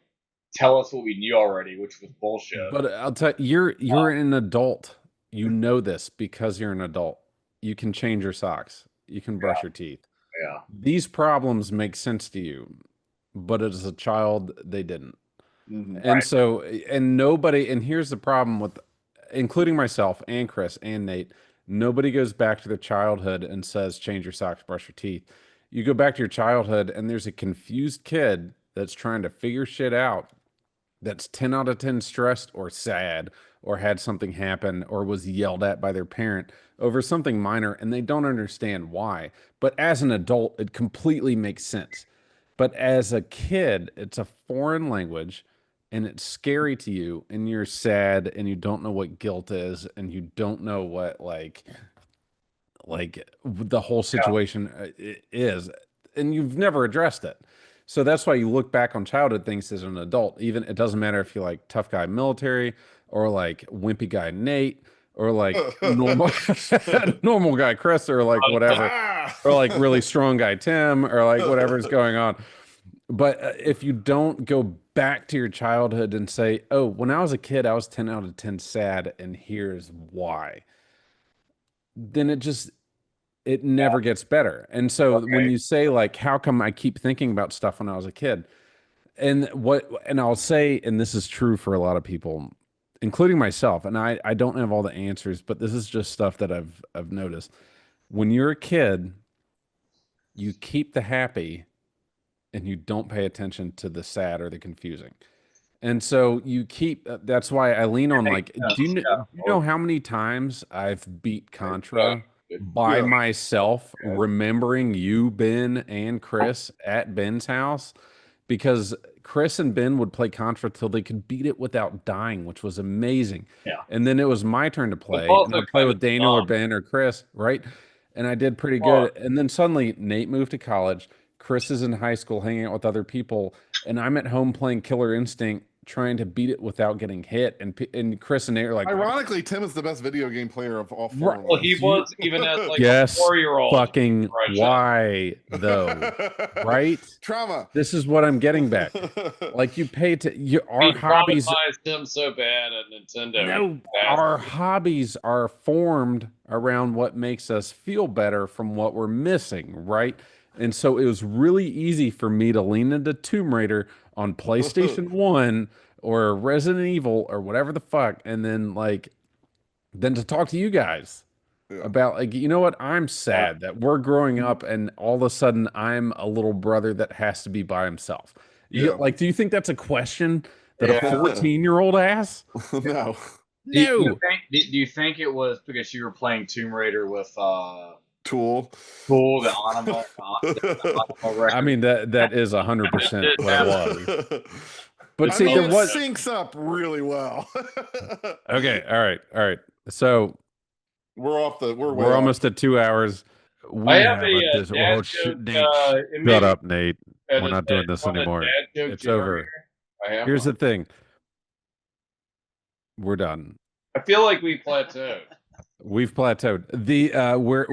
tell us what we knew already, which was bullshit. but I'll tell you, you're an adult. You know this because you're an adult. You can change your socks. You can brush your teeth. Yeah. These problems make sense to you, but as a child, they didn't. Mhm. And so, and nobody, and here's the problem with, including myself and Chris and Nate, nobody goes back to their childhood and says, change your socks, brush your teeth. You go back to your childhood and there's a confused kid that's trying to figure shit out, that's 10 out of 10 stressed or sad or had something happen or was yelled at by their parent over something minor and they don't understand why. But as an adult, it completely makes sense. But as a kid, it's a foreign language and it's scary to you and you're sad and you don't know what guilt is and you don't know what like the whole situation is, and you've never addressed it. So that's why you look back on childhood things as an adult. Even it doesn't matter if you're like tough guy military or like wimpy guy Nate or like normal guy Chris or like whatever, or like really strong guy Tim or like whatever's going on. But if you don't go back to your childhood and say, oh, when I was a kid, I was 10 out of 10 sad, and here's why, then it never gets better. And so when you say like, how come I keep thinking about stuff when I was a kid? And I'll say, and this is true for a lot of people, including myself, and I don't have all the answers, but this is just stuff that I've noticed. When you're a kid, you keep the happy and you don't pay attention to the sad or the confusing. And so you keep, that's why I lean on like, do you know how many times I've beat Contra by myself, remembering you, Ben, and Chris at Ben's house? Because Chris and Ben would play Contra till they could beat it without dying, which was amazing. Yeah. And then it was my turn to play, also and I'd play with Daniel or Ben or Chris, right? And I did pretty good. And then suddenly Nate moved to college. Chris is in high school hanging out with other people, and I'm at home playing Killer Instinct trying to beat it without getting hit. And Chris and Nate are like, Ironically, Tim is the best video game player of all four Right. of Well, us. he was even as like Guess a 4-year-old. fucking Russia. why though, right? Trauma. This is what I'm getting back. Like you pay to our We hobbies. traumatized him so bad at Nintendo. No, our hobbies are formed around what makes us feel better from what we're missing, right? And so it was really easy for me to lean into Tomb Raider on PlayStation 1 or Resident Evil or whatever the fuck, and then to talk to you guys about like, you know what? I'm sad that we're growing up and all of a sudden I'm a little brother that has to be by himself. Like, do you think that's a question that a 14-year-old asks? No. No. Do you think it was because you were playing Tomb Raider with Tool, the animal record? I mean that is 100% what it was. But see, it syncs up really well. Okay, all right. So we're almost at 2 hours. I have a dad joke. Nate, shut up, Nate. We're not doing this anymore. It's over. Here's the thing. We're done. I feel like we plateaued. We've plateaued. We're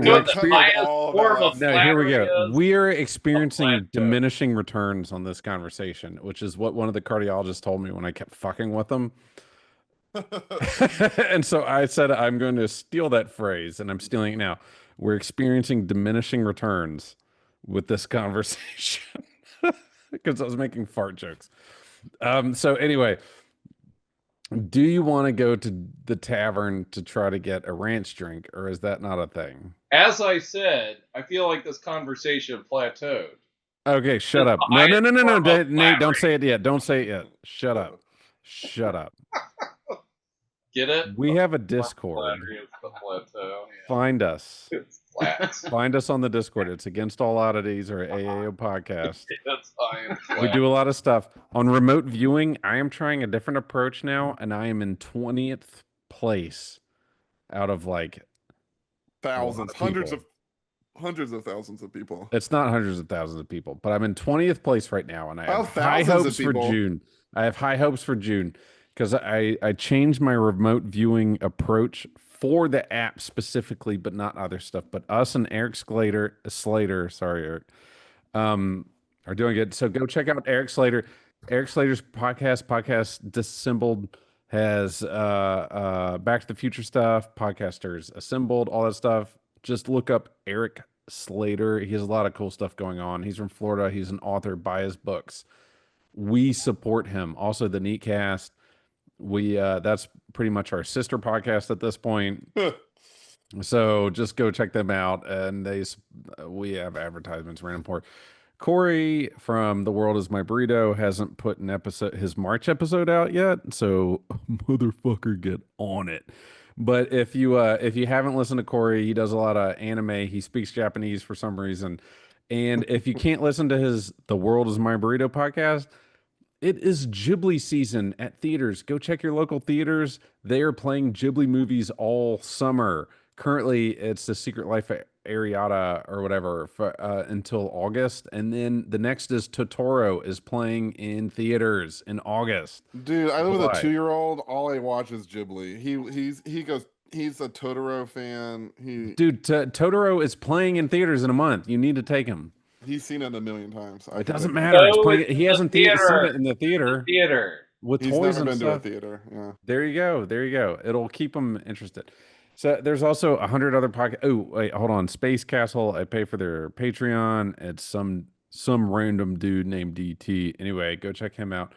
here we go. We are experiencing diminishing returns on this conversation, which is what one of the cardiologists told me when I kept fucking with them. And so I said I'm going to steal that phrase, and I'm stealing it now. We're experiencing diminishing returns with this conversation because I was making fart jokes. So anyway, do you want to go to the tavern to try to get a ranch drink, or is that not a thing? As I said, I feel like this conversation plateaued. Okay, shut up. No, Nate, don't say it yet. Don't say it yet. Shut up. Shut up. Get it? We have a Discord. Find us. Find us on the Discord. It's Against All Oddities or AAO Podcast. We do a lot of stuff. On remote viewing, I am trying a different approach now, and I am in 20th place out of like thousands, hundreds of thousands of people. It's not hundreds of thousands of people, but I'm in 20th place right now, and I have high hopes for June. I have high hopes for June because I changed my remote viewing approach for the app specifically, but not other stuff. But us and Eric Slater, sorry, Eric, are doing it. So go check out Eric Slater. Eric Slater's podcast Disassembled, has Back to the Future stuff, Podcasters Assembled, all that stuff. Just look up Eric Slater. He has a lot of cool stuff going on. He's from Florida. He's an author. Buy his books. We support him. Also, the Neatcast. That's pretty much our sister podcast at this point. So just go check them out. And we have advertisements ran for. Corey from The World Is My Burrito hasn't put his March episode out yet. So motherfucker, get on it. But if you haven't listened to Corey, he does a lot of anime. He speaks Japanese for some reason. And if you can't listen to his The World Is My Burrito podcast, it is Ghibli season at theaters. Go check your local theaters. They are playing Ghibli movies all summer. Currently, it's The Secret Life of Ariata or whatever until August. And then the next is Totoro is playing in theaters in August. Dude, I live with a 2-year-old. All I watch is Ghibli. He's a Totoro fan. Totoro is playing in theaters in a month. You need to take him. He's seen it a million times. It doesn't matter. He hasn't seen it in the theater. With he's toys never and been stuff. to a theater. Yeah. There you go. It'll keep him interested. So there's also 100 other podcasts. Oh, wait, hold on. Space Castle. I pay for their Patreon. It's some random dude named DT. Anyway, go check him out.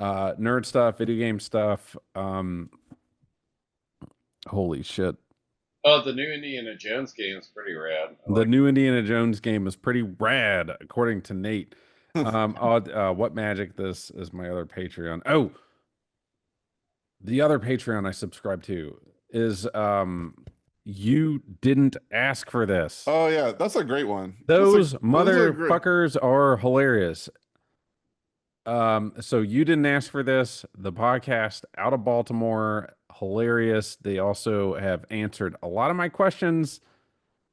Nerd stuff, video game stuff. Holy shit. Oh, the new Indiana Jones game is pretty rad. The new Indiana Jones game is pretty rad, according to Nate. What Magic? This is my other Patreon. Oh, the other Patreon I subscribe to is You Didn't Ask for This. Oh yeah, that's a great one. Those motherfuckers are hilarious. So You Didn't Ask for This, the podcast out of Baltimore, hilarious. They also have answered a lot of my questions.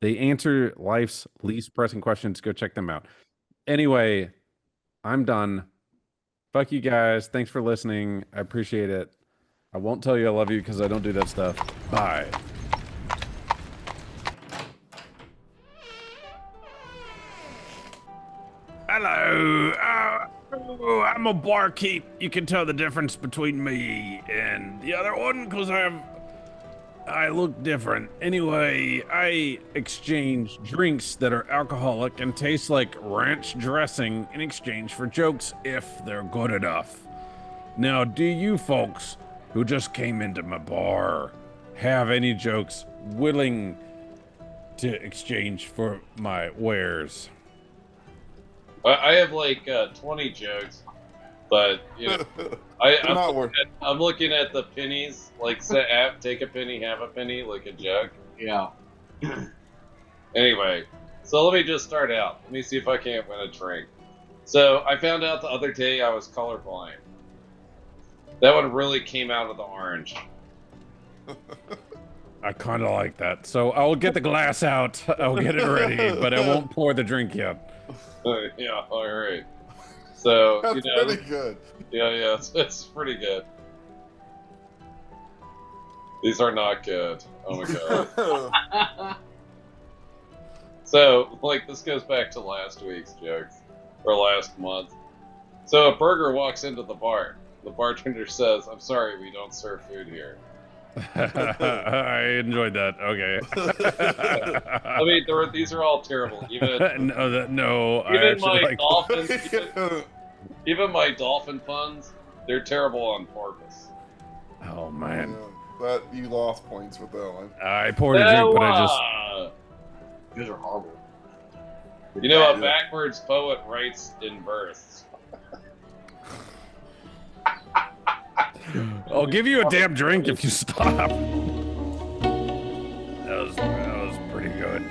They answer life's least pressing questions. Go check them out. Anyway, I'm done. Fuck you guys. Thanks for listening. I appreciate it. I won't tell you I love you because I don't do that stuff. Bye. Hello. I'm a barkeep. You can tell the difference between me and the other one because I look different. Anyway, I exchange drinks that are alcoholic and taste like ranch dressing in exchange for jokes if they're good enough. Now, do you folks who just came into my bar have any jokes willing to exchange for my wares? I have like 20 jokes, but you know, I'm looking at the pennies, like take a penny, have a penny, like a joke. Yeah. Anyway, so let me just start out. Let me see if I can't win a drink. So I found out the other day I was colorblind. That one really came out of the orange. I kind of like that. So I'll get the glass out. I'll get it ready, but I won't pour the drink yet. Yeah, all right. So That's pretty good. Yeah, it's pretty good. These are not good. Oh my god. So, like, this goes back to last week's jokes, or last month. So a burger walks into the bar. The bartender says, "I'm sorry, we don't serve food here." I enjoyed that. Okay. I mean, these are all terrible. Even even my dolphin puns, they're terrible on purpose. Oh man. Yeah, but you lost points with that one. I poured a drink, but I just. These are horrible. You know, a backwards poet writes in bursts. I'll give you a damn drink if you stop. That was pretty good.